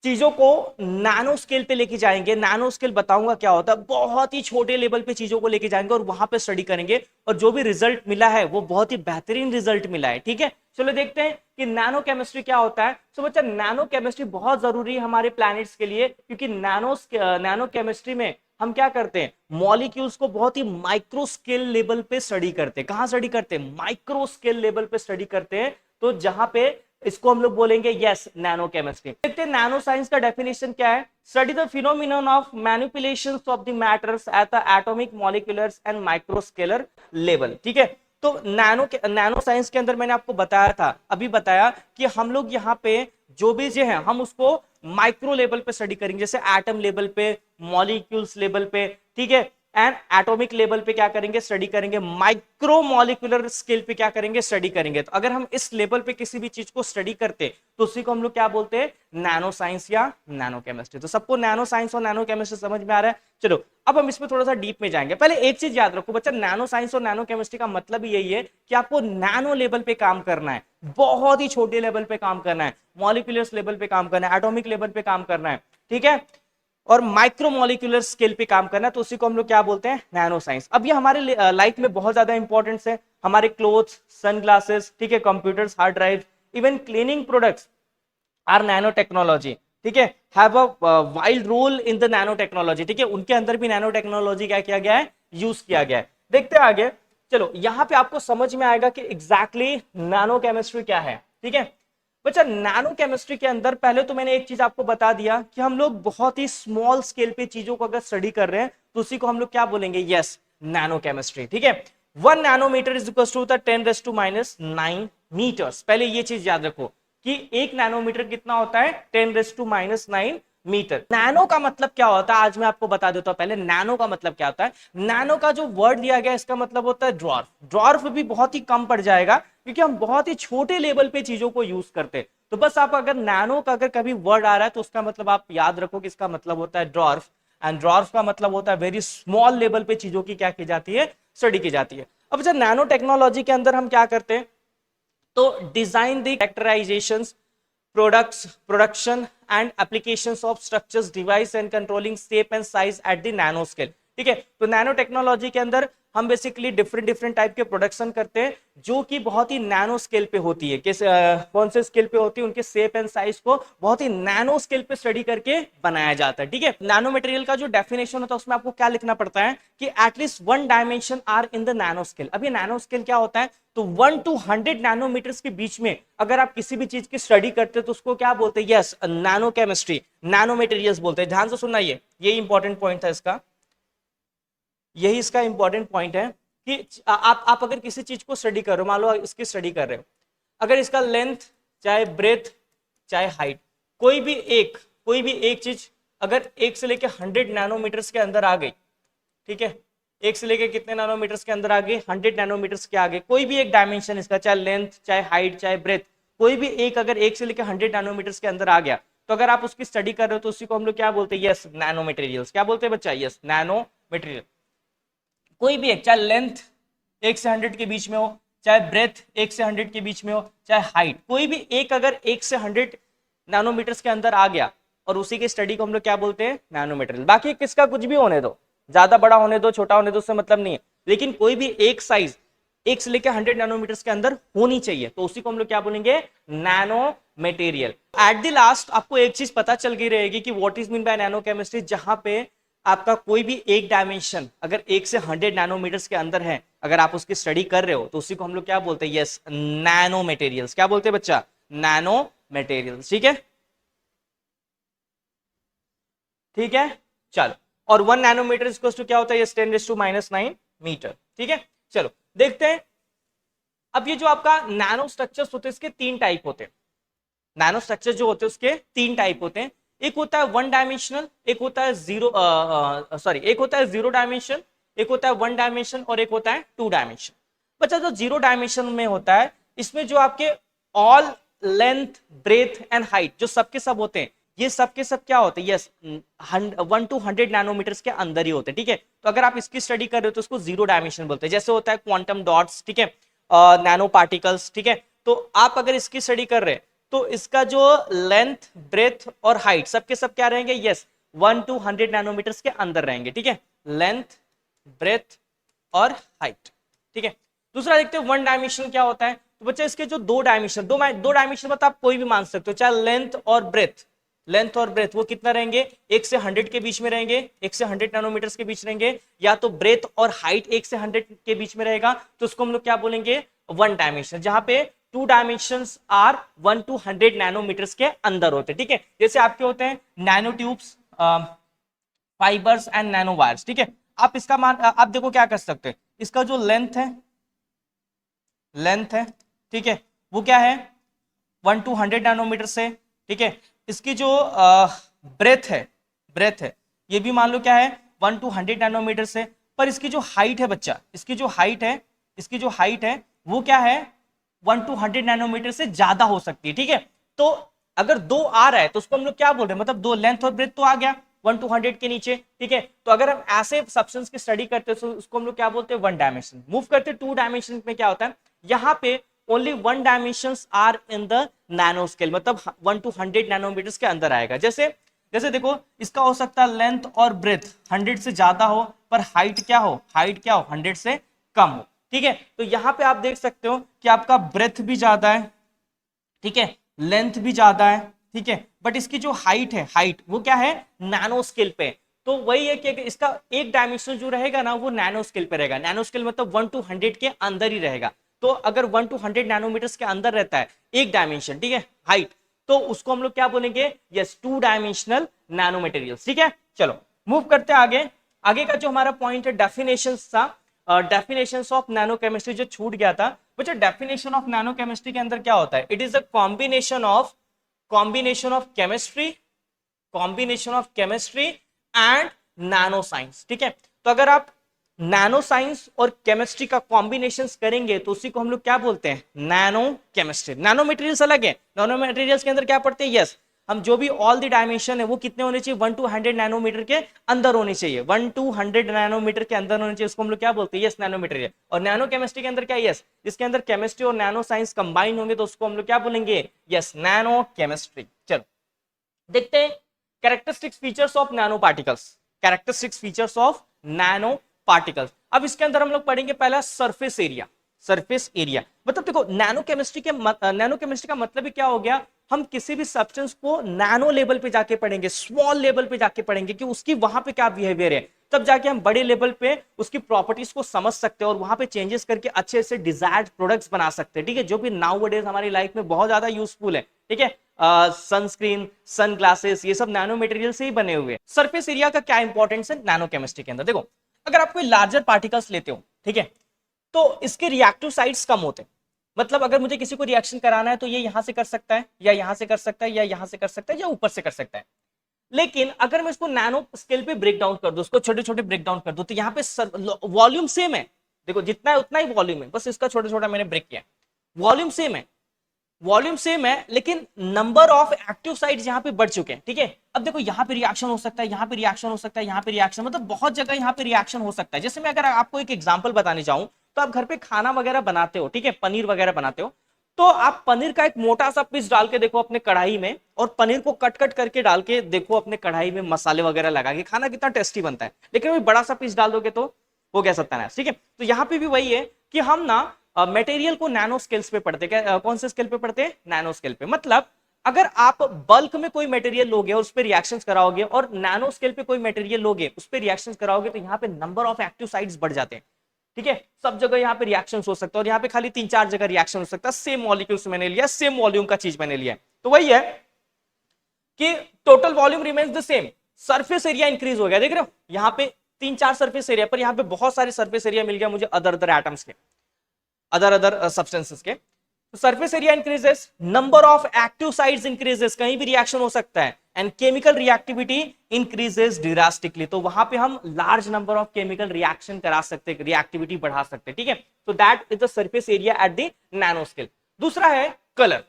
S1: चीजों को नैनो स्केल पे लेके जाएंगे। नैनो स्केल बताऊंगा क्या होता है, बहुत ही छोटे लेवल पे चीजों को लेके जाएंगे और वहां पे स्टडी करेंगे, और जो भी रिजल्ट मिला है वो बहुत ही बेहतरीन रिजल्ट मिला है, ठीक है। चलो देखते हैं कि नैनो केमिस्ट्री क्या होता है। तो बच्चा, नैनो केमिस्ट्री बहुत जरूरी है हमारे प्लैनेट्स के लिए, क्योंकि नैनो केमिस्ट्री में हम क्या करते हैं, मॉलिक्यूल्स को बहुत ही माइक्रो स्केल लेवल पे स्टडी करते हैं। कहां स्टडी करते हैं? माइक्रो स्केल लेवल पे स्टडी करते हैं। तो जहां पे इसको हम लोग बोलेंगे यस नैनो केमिस्ट्री। देखते हैं नैनो साइंस का डेफिनेशन क्या है। Study the phenomenon of manipulations of the matters at the atomic molecular and microscalar level, ठीक है। तो नैनो साइंस के अंदर मैंने आपको बताया था, अभी बताया कि हम लोग यहाँ पे जो भी जो है हम उसको माइक्रो लेवल पे स्टडी करेंगे, जैसे एटम लेवल पे, मॉलिक्यूल्स लेवल पे, ठीक है, एंड एटॉमिक लेवल पे क्या करेंगे, स्टडी करेंगे। माइक्रो मॉलिक्यूलर स्केल पे क्या करेंगे, स्टडी करेंगे। तो अगर हम इस लेवल पे किसी भी चीज को स्टडी करते तो उसी को हम लोग क्या बोलते हैं, नैनो साइंस या नैनो केमिस्ट्री। तो सबको नैनो साइंस और नैनो केमिस्ट्री समझ में आ रहा है। चलो अब हम इसमें थोड़ा सा डीप में जाएंगे। पहले एक चीज याद रखो बच्चा, नैनो साइंस और नैनो केमिस्ट्री का मतलब यही है कि आपको नैनो लेवल पे काम करना है, बहुत ही छोटे लेवल पे काम करना है, मॉलिक्यूलर लेवल पे काम करना है, एटॉमिक लेवल पे काम करना है, ठीक है, और माइक्रोमोलिकुलर स्केल पे काम करना है। तो उसी को हम लोग क्या बोलते हैं, नैनो साइंस। अब ये हमारे लाइफ में बहुत ज्यादा इंपॉर्टेंस है। हमारे क्लोथ्स, सनग्लासेस, ठीक है, computers, hard drive, even cleaning products are nano technology, ठीक है, have a wild role in the nano technology, ठीक है। उनके अंदर भी नैनो टेक्नोलॉजी क्या किया गया है, यूज किया गया है। देखते हैं आगे। चलो यहाँ पे आपको समझ में आएगा कि एग्जैक्टली नैनो केमिस्ट्री क्या है, ठीक है। बच्चा, नैनो केमिस्ट्री के अंदर पहले तो मैंने एक चीज आपको बता दिया कि हम लोग बहुत ही स्मॉल स्केल पे चीजों को अगर स्टडी कर रहे हैं तो उसी को हम लोग क्या बोलेंगे, यस नैनो केमिस्ट्री, ठीक है। 1 nanometre is equal to 10⁻⁹ metres. पहले ये चीज याद रखो कि 1 नैनोमीटर कितना होता है, 10⁻⁹ मीटर। नैनो का मतलब क्या होता है, आज मैं आपको बता देता हूं। पहले नैनो का मतलब क्या होता है। नैनो का जो वर्ड दिया गया इसका मतलब होता है ड्वार्फ। ड्वार्फ भी बहुत ही कम पड़ जाएगा क्योंकि हम बहुत ही छोटे लेवल पे चीजों को यूज करते हैं। तो बस आप अगर नैनो का अगर कभी वर्ड आ रहा है तो उसका मतलब आप याद रखो कि इसका मतलब होता है ड्वार्फ। एंड ड्वार्फ का मतलब होता है वेरी स्मॉल लेवल पे चीजों की क्या की जाती है, स्टडी की जाती है। अब जब नैनो टेक्नोलॉजी के अंदर हम क्या करते हैं, तो design the characterisations, products, production and applications of structures, device and controlling shape and size at the nano scale। ठीक है, तो नैनो टेक्नोलॉजी के अंदर हम बेसिकली डिफरेंट डिफरेंट टाइप के प्रोडक्शन करते हैं जो कि बहुत ही नैनो स्केल पे होती है। किस कौन से स्केल पे होती है, उनके शेप एंड साइज को बहुत ही नैनो स्केल पे स्टडी करके बनाया जाता है। ठीक है, नैनो मटेरियल का जो डेफिनेशन होता है उसमें आपको क्या लिखना पड़ता है कि at least 1 dimension are in the nano scale. अभी नैनो स्केल क्या होता है, तो 1 to 100 नैनोमीटर्स के बीच में अगर आप किसी भी चीज की स्टडी करते हैं तो उसको क्या बोलते हैं, yes nano chemistry, nano materials बोलते हैं। ध्यान से सुनना, ये इंपॉर्टेंट पॉइंट था इसका, यही इसका इंपॉर्टेंट पॉइंट है कि आप अगर किसी चीज को स्टडी कर रहे हो, मान लो इसकी स्टडी कर रहे हो, अगर इसका लेंथ चाहे ब्रेथ चाहे हाइट कोई भी एक चीज अगर 1 से लेकर 100 नैनोमीटर्स के अंदर आ गई, ठीक है, 1 से लेकर कितने नैनोमीटर्स के अंदर आ गए, 100 नैनोमीटर्स के आगे, कोई भी एक डायमेंशन इसका, चाहे लेंथ चाहे हाइट चाहे ब्रेथ, कोई भी एक अगर 1 से लेकर 100 नैनोमीटर्स के अंदर आ गया, तो अगर आप उसकी स्टडी कर रहे हो तो उसी को हम लोग क्या बोलते हैं, यस नैनो मटेरियल्स। क्या बोलते हैं बच्चा, यस नैनो मटेरियल। कोई भी एक, चाहे लेंथ 1 से 100 के बीच में हो, चाहे ब्रेथ 1 से 100 के बीच में हो, चाहे हाइट, कोई भी एक अगर 1 से 100 नैनोमीटर्स के अंदर आ गया और उसी की स्टडी को हम लोग क्या बोलते हैं, नैनो मटेरियल। बाकी किसका कुछ भी होने दो, ज्यादा बड़ा होने दो छोटा होने दो, उससे मतलब नहीं है, लेकिन कोई भी एक साइज 1 से लेकर 100 नैनोमीटर्स के अंदर होनी चाहिए, तो उसी को हम लोग क्या बोलेंगे, nano material. At the last आपको एक चीज पता चल गई रहेगी कि what is mean by nano chemistry, जहां पे आपका कोई भी एक डायमेंशन अगर 1 से 100 नैनोमीटर्स के अंदर है, अगर आप उसकी स्टडी कर रहे हो तो उसी को हम लोग क्या बोलते हैं, यस नैनो मटेरियल्स। क्या बोलते हैं बच्चा, नैनो मटेरियल्स। ठीक है, ठीक है, चलो। और 1 नैनोमीटर इक्वल टू क्या होता है, 10⁻⁹ मीटर। ठीक है, चलो देखते हैं। अब ये जो आपका नैनो स्ट्रक्चर्स होते हैं इसके 3 टाइप होते हैं। नैनो स्ट्रक्चर जो होते हैं उसके 3 टाइप होते हैं। एक होता है 1 डायमेंशनल, एक होता है एक होता है 0 डायमेंशन, एक होता है 1 डायमेंशन और एक होता है 2 डायमेंशन। बच्चा जो 0 डायमेंशन में होता है इसमें जो आपके all length breadth and height जो सबके सब होते हैं, ये सब के सब क्या होते हैं, यस 1 to 100 नैनोमीटर्स के अंदर ही होते हैं। ठीक है, तो अगर आप इसकी स्टडी कर रहे हो तो उसको 0 डायमेंशन बोलते हैं। जैसे होता है क्वांटम डॉट्स, ठीक है, नैनो पार्टिकल्स। ठीक है, तो आप अगर इसकी स्टडी कर रहे हैं तो इसका जो लेंथ ब्रेथ और हाइट सबके सब क्या रहेंगे, यस 1 to 100 नैनोमीटर्स के अंदर रहेंगे। ठीक है, लेंथ ब्रेथ और हाइट। ठीक है, दूसरा देखते हैं 1 डायमेंशन क्या होता है। तो बच्चा इसके जो 2 डायमेंशन, दो डायमेंशन मतलब आप कोई भी मान सकते हो, चाहे लेंथ और ब्रेथ वो कितना रहेंगे, 1 से 100 के बीच में रहेंगे, 1 से 100 नैनोमीटर्स के बीच रहेंगे, या तो ब्रेथ और हाइट 1 से 100 के बीच में रहेगा, तो उसको हम लोग क्या बोलेंगे, 1 डायमेंशन। जहां पे 2 डायमेंशंस आर 1 to 100 नैनोमीटर्स के अंदर होते हैं। ठीक है, जैसे आपके होते हैं nano tubes, fibres and nano wires. ठीक है, आप इसका मान आप देखो क्या कर सकते हैं, इसका जो लेंथ है, ठीक है, वो क्या है 1 to 100 नैनोमीटर से। ठीक है, इसकी जो ब्रेथ है ये भी मान लो क्या है 1 to 100 नैनोमीटर से। पर इसकी जो हाइट है बच्चा, इसकी जो हाइट है वो क्या है 1 to 100 नैनोमीटर से ज्यादा हो सकती है। ठीक है, तो अगर 2 आ रहा है तो उसको हम लोग क्या बोल रहे हैं, मतलब 2 लेंथ और ब्रेथ तो आ गया 1 to 100 के नीचे। ठीक है, तो अगर हम ऐसे सब्सटेंस की स्टडी करते हैं तो उसको हम लोग क्या बोलते हैं, 1 डायमेंशन। मूव करते हैं 2 डायमेंशन में क्या होता है, यहाँ पे only 1 dimensions are in the nano scale, मतलब 1 to 100 नैनोमीटर्स के अंदर आएगा। जैसे देखो इसका हो सकता है लेंथ और ब्रेथ 100 से ज्यादा हो, पर हाइट क्या हो 100 से कम हो। ठीक है, तो यहाँ पे आप देख सकते हो कि आपका ब्रेथ भी ज्यादा है, ठीक है, लेंथ भी ज्यादा है, ठीक है, बट इसकी जो हाइट वो क्या है, नैनो स्केल पे। तो वही है कि इसका एक डायमेंशन जो रहेगा ना वो नैनो स्केल पे रहेगा। नैनो स्केल मतलब 1 to 100 के अंदर ही रहेगा। तो अगर 1 to 100 नैनोमीटर्स के अंदर रहता है एक डायमेंशन, ठीक है, हाइट, तो उसको हम लोग क्या बोलेंगे, यस 2 डायमेंशनल नैनो मटेरियल्स। ठीक है, चलो मूव करते हैं आगे का जो हमारा पॉइंट है डेफिनेशंस था, डेफिनेशंस ऑफ नैनो केमिस्ट्री जो छूट गया था। बच्चा डेफिनेशन ऑफ नैनो केमिस्ट्री के अंदर क्या होता है, it is a combination of chemistry and nano science. ठीक है, तो अगर आप नैनो साइंस और केमिस्ट्री का कॉम्बिनेशन करेंगे तो उसी को हम लोग क्या बोलते हैं, नैनो केमिस्ट्री। नैनो मटेरियल्स अलग है, नैनो मटेरियल्स के अंदर क्या पढ़ते हैं, यस हम जो भी ऑल द डायमेंशन है वो कितने होने चाहिए, 1 to 100 नैनोमीटर के अंदर होने चाहिए, 1 to 100 नैनोमीटर के अंदर होने चाहिए, उसको हम लोग क्या बोलते हैं, यस नैनोमीटर है। और नैनो केमिस्ट्री के अंदर क्या, यस जिसके अंदर केमिस्ट्री और नैनो साइंस कंबाइन होंगे तो उसको हम लोग क्या बोलेंगे, यस नैनो केमिस्ट्री। चलो देखते हैं characteristics features of nano particles, characteristics features of nano particles. अब इसके अंदर हम लोग पढ़ेंगे पहला सरफेस एरिया, सरफेस एरिया मतलब देखो नैनो केमिस्ट्री के नैनो केमिस्ट्री का मतलब ही क्या हो गया, हम किसी भी सब्सटेंस को नैनो लेवल पे जाके पढ़ेंगे, स्मॉल लेवल पे जाके पढ़ेंगे कि उसकी वहां पे क्या बिहेवियर है, तब जाके हम बड़े लेवल पे उसकी प्रॉपर्टीज को समझ सकते हैं और वहां पे चेंजेस करके अच्छे से डिजायर्ड प्रोडक्ट्स बना सकते हैं, ठीक है, जो भी नाउ डेज हमारी लाइफ में बहुत ज्यादा यूजफुल है, ठीक है। सनस्क्रीन, सन ग्लासेस, ये सब नैनो मटेरियल से ही बने हुए। सरफेस एरिया का क्या इंपॉर्टेंस है नैनो केमिस्ट्री के अंदर, देखो अगर आप कोई लार्जर पार्टिकल्स लेते हो, ठीक है, तो इसके रिएक्टिव साइड्स कम होते हैं, मतलब अगर मुझे किसी को रिएक्शन कराना है तो ये यहां से कर सकता है या यहां से कर सकता है या यहां से कर सकता है या ऊपर से कर सकता है। लेकिन अगर मैं इसको नैनो स्केल पे ब्रेक डाउन कर दूं, उसको छोटे छोटे ब्रेक डाउन कर दूं, तो यहाँ पे वॉल्यूम सेम है, देखो जितना है उतना ही वॉल्यूम है, बस इसका छोटा छोटा मैंने ब्रेक किया, वॉल्यूम सेम है, वॉल्यूम सेम है, लेकिन नंबर ऑफ एक्टिव साइट्स यहाँ पे बढ़ चुके हैं, ठीक है। अब देखो यहाँ पे रिएक्शन हो सकता है, यहाँ पे रिएक्शन हो सकता है, यहाँ पे रिएक्शन, मतलब बहुत जगह यहाँ पे रिएक्शन हो सकता है। जैसे मैं अगर आपको एक एग्जांपल बताने चाहूँ, तो आप घर पे खाना वगैरह बनाते हो, ठीक है, पनीर वगैरह बनाते हो, तो आप पनीर का एक मोटा सा पीस डाल के देखो अपने कढ़ाई में, और पनीर को कट कट करके डाल के देखो अपने कढ़ाई में मसाले वगैरह लगा के, खाना कितना टेस्टी बनता है। लेकिन वही बड़ा सा पीस डाल दोगे तो हो गया सत्यानाश, ठीक है। तो यहाँ पे भी वही है कि हम ना मटेरियल को नैनो स्केल्स पे पढ़ते हैं, कौन से स्केल पे पढ़ते हैं, नैनो स्केल पे। मतलब अगर आप बल्क में कोई मटेरियल लोगे और उस पर रिएक्शन कराओगे और नैनो स्केल पे कोई मटेरियल लोगे उस पर रिएक्शन कराओगे, तो यहाँ पे नंबर ऑफ एक्टिव साइट्स बढ़ जाते हैं, ठीक है। सब जगह यहाँ पे रिएक्शन हो सकता है और यहाँ पे खाली 3-4 जगह रिएक्शन हो सकता है, सेम मॉलिक्यूल्स मैंने लिया, सेम वॉल्यूम का चीज मैंने लिया, तो वही है कि total volume remains the same, surface area increase हो गया, देख रहे हो यहाँ पे 3-4 सरफेस एरिया पर यहाँ पे बहुत सारे सरफेस एरिया मिल गया मुझे अदर अदर एटम्स के, अदर सब्सटेंसेस के। Surface area increases, number of active sites increases, कहीं भी रिएक्शन हो सकता है, and chemical reactivity increases drastically, तो वहां पे हम large number of chemical reaction करा सकते हैं, रिएक्टिविटी बढ़ा सकते हैं, ठीक है। तो that is the surface area at the nano scale. दूसरा है कलर,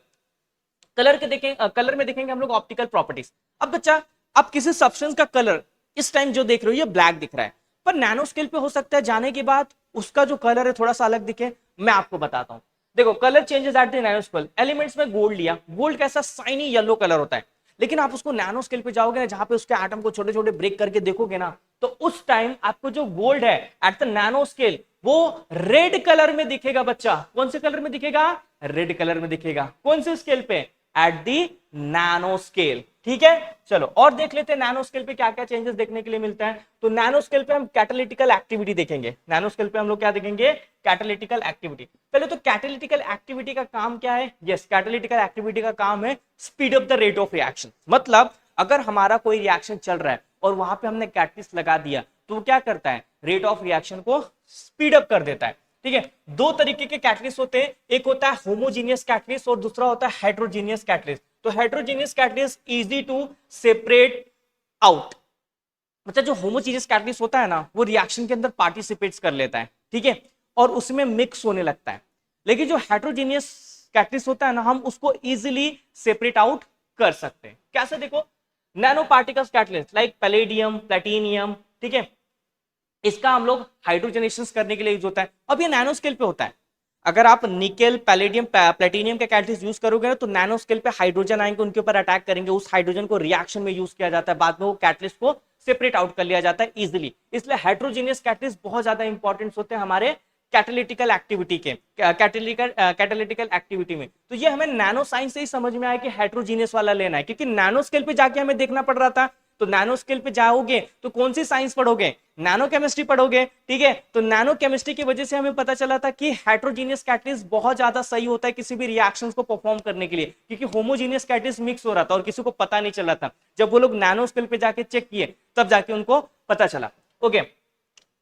S1: कलर के देखें, कलर में देखेंगे हम लोग ऑप्टिकल प्रॉपर्टीज। अब बच्चा आप किसी सब्सटेंस का कलर इस टाइम जो देख रहे हो ये ब्लैक दिख रहा है, पर नैनो स्केल पे हो सकता है जाने के बाद उसका जो कलर है थोड़ा सा अलग दिखे। मैं आपको बताता हूं, देखो colour changes at the nano scale. Elements में गोल्ड लिया, गोल्ड कैसा शाइनी येलो कलर होता है, लेकिन आप उसको नैनो स्केल पे जाओगे ना, जहां पे उसके एटम को छोटे छोटे ब्रेक करके देखोगे ना, तो उस टाइम आपको जो गोल्ड है एट द नैनो स्केल वो रेड कलर में दिखेगा। बच्चा कौन से कलर में दिखेगा, रेड कलर में दिखेगा। कौन से स्केल पे, एट दी नैनो स्केल, ठीक है। चलो और देख लेते हैं नैनो स्केल पे क्या क्या चेंजेस देखने के लिए मिलता है। तो नैनो स्केल पे हम कैटालिटिकल एक्टिविटी देखेंगे, नैनो स्केल पे हम लोग क्या देखेंगे, कैटालिटिकल एक्टिविटी। पहले तो कैटालिटिकल एक्टिविटी का काम क्या है, यस कैटालिटिकल एक्टिविटी का काम है speed up the rate of reaction. मतलब अगर हमारा कोई रिएक्शन चल रहा है और वहां पे हमने कैटलिस्ट लगा दिया तो वो क्या करता है, रेट ऑफ रिएक्शन को स्पीड अप कर देता है, ठीक है। दो तरीके के कैटलिस्ट होते हैं, एक होता है होमोजीनियस कैटलिस्ट और दूसरा होता है हेट्रोजीनियस कैटलिस्ट। तो heterogeneous catalyst easy to separate out, मतलब जो होमोजीनियस कैटलिस्ट होता है ना वो रिएक्शन के अंदर पार्टिसिपेट्स कर लेता है, ठीक है, और उसमें मिक्स होने लगता है। लेकिन जो हेट्रोजीनियस कैटलिस्ट होता है ना हम उसको इजीली सेपरेट आउट कर सकते हैं। कैसे, देखो nano particles catalyst like palladium, platinum, ठीक है, इसका हम लोग हाइड्रोजनेशन करने के लिए यूज होता है। अब ये नैनो स्केल पे होता है, अगर आप निकेल, पैलेडियम, प्लेटिनियम के कैटलिस्ट यूज करोगे ना तो नैनो स्केल पे हाइड्रोजन आएंगे, उनके ऊपर अटैक करेंगे, उस हाइड्रोजन को रिएक्शन में यूज किया जाता है, बाद में वो कैटलिस्ट को सेपरेट आउट कर लिया जाता है इजिली। इसलिए हेट्रोजीनियस कैटलिस्ट बहुत ज्यादा इंपॉर्टेंट होते हैं हमारे कैटालिटिकल एक्टिविटी के, कैटालिटिकल एक्टिविटी में। तो ये हमें नैनो साइंस से ही समझ में आया कि हेट्रोजीनियस वाला लेना है, क्योंकि नैनो स्केल पे जाके हमें देखना पड़ रहा था। तो नैनो स्केल पे जाओगे तो कौन सी साइंस पढ़ोगे, नैनो केमिस्ट्री पढ़ोगे, ठीक है। तो नैनो केमिस्ट्री की वजह से हमें पता चला था कि हेट्रोजीनियस कैटलिस्ट बहुत ज्यादा सही होता है किसी भी रिएक्शंस को परफॉर्म करने के लिए, क्योंकि होमोजीनियस कैटलिस्ट मिक्स हो रहा था और किसी को पता नहीं चल रहा था। जब वो लोग नैनो स्केल पे जाके चेक किए तब जाके उनको पता चला। Okay,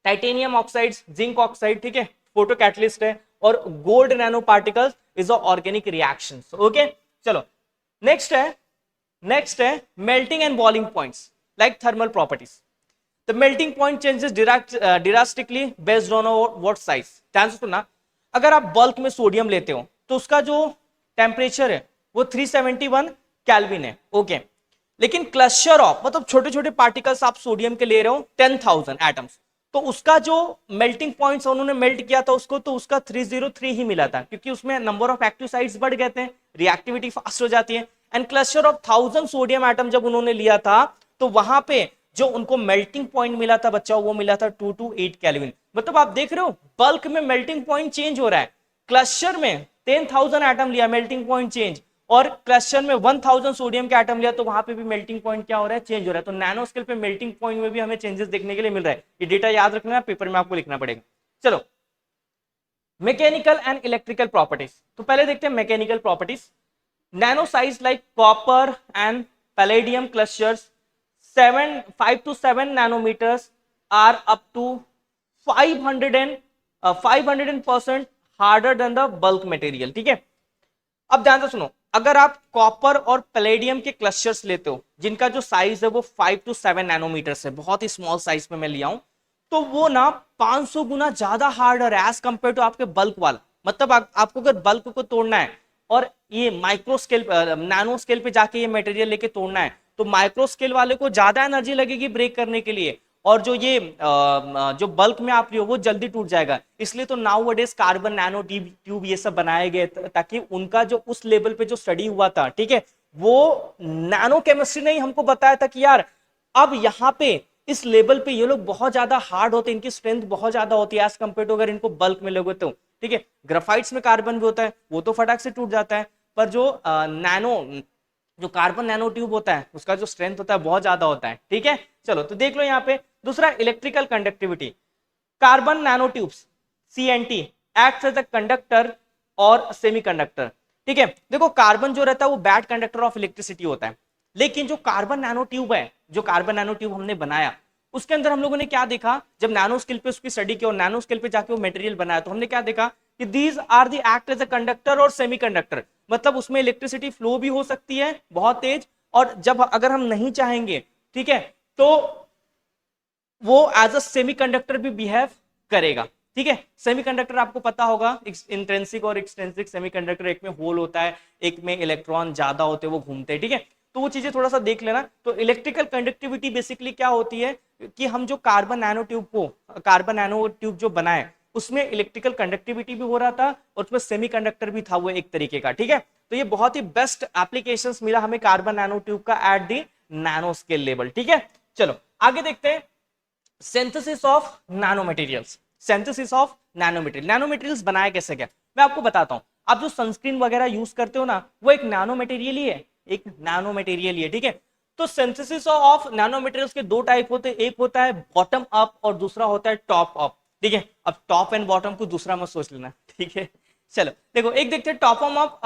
S1: titanium oxides, zinc oxide, ठीक है, फोटो कैटलिस्ट है, और gold nano particles is organic reactions. Okay, चलो नेक्स्ट है melting and boiling points like thermal properties. The melting point changes drastically based on what size. ध्यान से सुनना, अगर आप बल्क में सोडियम लेते हो तो उसका जो टेम्परेचर है वो 371 केल्विन है, ओके। लेकिन क्लस्टर ऑफ मतलब छोटे छोटे पार्टिकल्स आप सोडियम के ले रहे हो 10,000 एटम्स, तो उसका जो मेल्टिंग पॉइंट्स उन्होंने मेल्ट किया था उसको, तो उसका 303 ही मिला था, क्योंकि उसमें नंबर ऑफ एक्टिव साइट्स बढ़ गए थे, रिएक्टिविटी फास्ट हो जाती है। And cluster of 1000 sodium atom जब उन्होंने लिया था, तो वहां पे जो उनको मेल्टिंग पॉइंट मिला था बच्चा, वो मिला था 228 केल्विन। मतलब आप देख रहे हो बल्क में मेल्टिंग पॉइंट चेंज हो रहा है। क्लस्टर में 10,000 एटम लिया, मेल्टिंग पॉइंट चेंज, और क्लस्टर में 1000 सोडियम के एटम लिया, तो वहां पे भी मेल्टिंग पॉइंट क्या हो रहा है, चेंज हो रहा है। तो नैनो स्केल पे मेल्टिंग पॉइंट में भी हमें चेंजेस देखने के लिए मिल रहा है। ये डेटा याद रखना है, पेपर में आपको लिखना पड़ेगा। चलो, मैकेनिकल एंड इलेक्ट्रिकल प्रॉपर्टीज, तो पहले देखते हैं mechanical properties. Nano size like copper and palladium clusters 5 to 7 nanometers are up to 500% harder than the bulk material. ठीक है, अब ध्यान से सुनो, अगर आप कॉपर और पैलेडियम के क्लस्टर्स लेते हो जिनका जो साइज है वो 5 to 7 नैनोमीटर है, बहुत ही स्मॉल साइज में मैं लिया हूं, तो वो ना 500 गुना ज्यादा हार्डर है एज कंपेयर टू आपके बल्क वाला। मतलब आपको अगर बल्क को तोड़ना है और ये माइक्रो स्केल नैनो स्केल पे जाके ये मटेरियल लेके तोड़ना है, तो माइक्रो स्केल वाले को ज्यादा एनर्जी लगेगी ब्रेक करने के लिए, और जो ये जो बल्क में आप लियो वो जल्दी टूट जाएगा। इसलिए तो नाउ वडेज कार्बन नैनो ट्यूब ये सब बनाए गए, ताकि उनका जो उस लेवल पे जो स्टडी हुआ था, ठीक है, वो नैनो केमिस्ट्री ने ही हमको बताया था कि यार अब यहाँ पे इस लेवल पे ये लोग बहुत ज्यादा हार्ड होते हैं, इनकी स्ट्रेंथ बहुत ज्यादा होती है एज कंपेयर टू अगर इनको बल्क में लोगे तो। ठीक है, ग्राफाइट्स में कार्बन भी होता है, वो तो फटाक से टूट जाता है, पर जो नैनो जो कार्बन नैनो ट्यूब होता है उसका जो स्ट्रेंथ होता है बहुत ज्यादा होता है। ठीक है, चलो तो देख लो यहाँ पे दूसरा, electrical conductivity. Carbon nano tubes CNT acts as a conductor और सेमीकंडक्टर। ठीक है, देखो कार्बन जो रहता है वो बैड कंडक्टर ऑफ इलेक्ट्रिसिटी होता है, लेकिन जो कार्बन नैनो ट्यूब है, जो कार्बन नैनो ट्यूब हमने बनाया, उसके अंदर हम लोगों ने क्या देखा, जब नैनो स्केल पे उसकी स्टडी की और नैनो स्केल पे जाके वो मटेरियल बनाया, तो हमने क्या देखा कि these are the act as a conductor और सेमीकंडक्टर। मतलब उसमें इलेक्ट्रिसिटी फ्लो भी हो सकती है बहुत तेज, और जब अगर हम नहीं चाहेंगे, ठीक है, तो वो एज अ सेमीकंडक्टर भी बिहेव करेगा। ठीक है, सेमीकंडक्टर आपको पता होगा, इंट्रिंसिक और एक्सट्रिंसिक सेमीकंडक्टर, एक में होल होता है, एक में इलेक्ट्रॉन ज्यादा होते हैं, वो घूमते हैं। ठीक है, तो वो चीजें थोड़ा सा देख लेना। तो इलेक्ट्रिकल कंडक्टिविटी बेसिकली क्या होती है कि हम जो कार्बन नैनो ट्यूब जो बनाए उसमें इलेक्ट्रिकल कंडक्टिविटी भी हो रहा था और उसमें सेमीकंडक्टर भी था, वो एक तरीके का। ठीक है, तो ये बहुत ही बेस्ट एप्लीकेशंस मिला हमें कार्बन नैनो ट्यूब का at the nano scale level. ठीक है, चलो आगे देखते हैं, synthesis of nano materials. Synthesis of nano material, nano materials बनाया कैसे गया मैं आपको बताता हूं। आप जो सनस्क्रीन वगैरह यूज करते हो ना, वो एक नैनो मटेरियल ही है, एक नैनो मटेरियल ही है। ठीक है, तो सिंथेसिस ऑफ नैनो मटेरियल्स के दो टाइप होते हैं, एक होता है बॉटम अप और दूसरा होता है टॉप अप। ठीक है, अब टॉप एंड बॉटम को दूसरा मत सोच लेना। ठीक है, चलो देखो, एक देखते हैं top up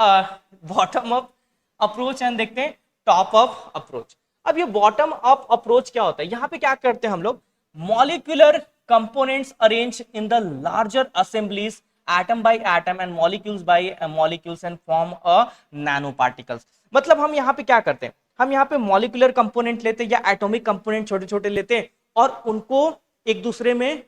S1: bottom up approach and देखते हैं टॉप अप अप्रोच। अब ये बॉटम अप अप्रोच क्या होता है, यहां पे क्या करते हैं हम लोग, molecular components arrange in the larger assemblies atom by atom and molecules by molecules and form a nano particles. मतलब हम यहाँ पे क्या करते हैं, हम यहाँ पे मॉलिक्यूलर कंपोनेंट लेते हैं या एटॉमिक कंपोनेंट छोटे छोटे लेते हैं, और उनको एक दूसरे में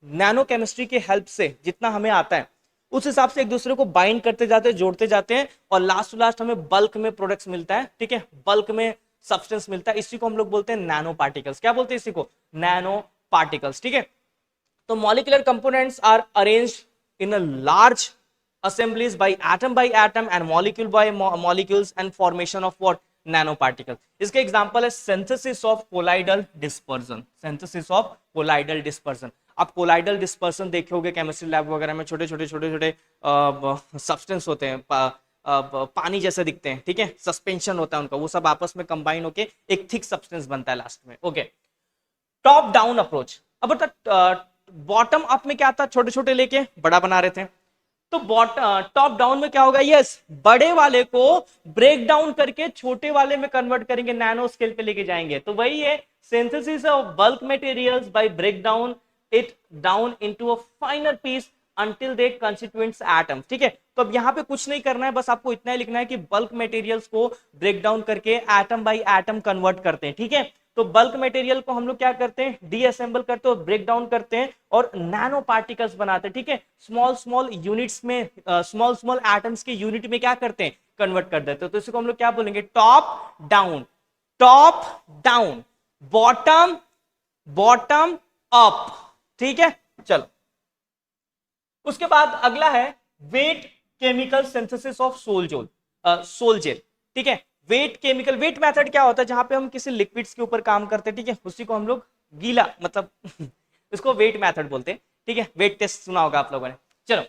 S1: नैनो केमिस्ट्री के हेल्प से जितना हमें आता है उस हिसाब से एक दूसरे को बाइंड करते जाते हैं, जोड़ते जाते हैं, और लास्ट टू लास्ट हमें बल्क में प्रोडक्ट्स मिलता है। ठीक है, बल्क में सब्सटेंस मिलता है, इसी को हम लोग बोलते हैं नैनो पार्टिकल्स। क्या बोलते हैं इसी को, नैनो पार्टिकल्स। ठीक है, तो molecular components are arranged in a large assemblies by atom and molecule by molecules and formation of what, nano particle. इसके एग्जांपल है synthesis of colloidal dispersion, synthesis of colloidal dispersion. आप कोलाइडल डिस्पर्सन देखोगे केमिस्ट्री लैब वगैरह में, छोटे छोटे छोटे छोटे सब्सटेंस होते हैं, पानी जैसे दिखते हैं। ठीक है, सस्पेंशन होता है उनका, वो सब आपस में कंबाइन होके एक थिक सब्सटेंस बनता है लास्ट में। Okay, top down approach. अब बॉटम अप में क्या था, छोटे छोटे लेके बड़ा बना रहे थे, तो टॉप डाउन में क्या होगा, यस, बड़े वाले को ब्रेक डाउन करके छोटे वाले में कन्वर्ट करेंगे, नैनो स्केल पे लेके जाएंगे। तो वही है synthesis of bulk materials by break down it down into a finer piece until they constituents atoms. ठीक है, तो अब यहाँ पे कुछ नहीं करना है, बस आपको इतना ही लिखना है कि बल्क मटेरियल्स को ब्रेक डाउन करके एटम बाय एटम कन्वर्ट करते हैं। ठीक है, तो बल्क मटेरियल को हम लोग क्या करते हैं, डीअसेंबल करते हैं, ब्रेक डाउन करते हैं और नैनो पार्टिकल्स बनाते हैं। ठीक है, स्मॉल स्मॉल यूनिट्स में, स्मॉल स्मॉल एटम्स के यूनिट में क्या करते हैं, कन्वर्ट कर देते हैं। तो इसको हम लोग क्या बोलेंगे, top down. Top down, bottom bottom up, ठीक है। चलो उसके बाद अगला है wait chemical synthesis of sol gel, ठीक है। वेट केमिकल, वेट मेथड क्या होता है, जहां पे हम किसी लिक्विड्स के ऊपर काम करते हैं, ठीक है, उसी को हम लोग गीला मतलब इसको वेट मेथड बोलते हैं, ठीक है। वेट टेस्ट सुना होगा आप लोगों ने। चलो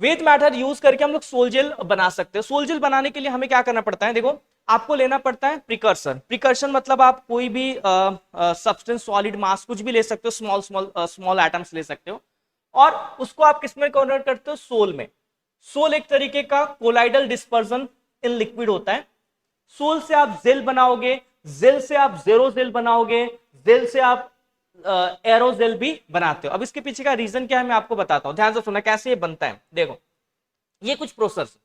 S1: वेट मेथड यूज करके हम लोग सोल जेल बना सकते हैं। सोल जेल बनाने के लिए हमें क्या करना पड़ता है, देखो आपको लेना पड़ता है प्रिकर्सन। प्रिकर्सन मतलब आप कोई भी सब्सटेंस, सॉलिड मास कुछ भी ले सकते हो, स्मॉल स्मॉल स्मॉल एटम्स ले सकते हो, और उसको आप किस में कन्वर्ट करते हो, सोल में। सोल एक तरीके का कोलाइडल डिस्पर्सन इन लिक्विड होता है। सोल से आप जेल बनाओगे, जेल से आप जेरोजेल बनाओगे, जेल से आप एरोजेल भी बनाते हो। अब इसके पीछे का रीजन क्या है मैं आपको बताता हूं, ध्यान से सुनना कैसे ये बनता है। देखो ये कुछ प्रोसेस,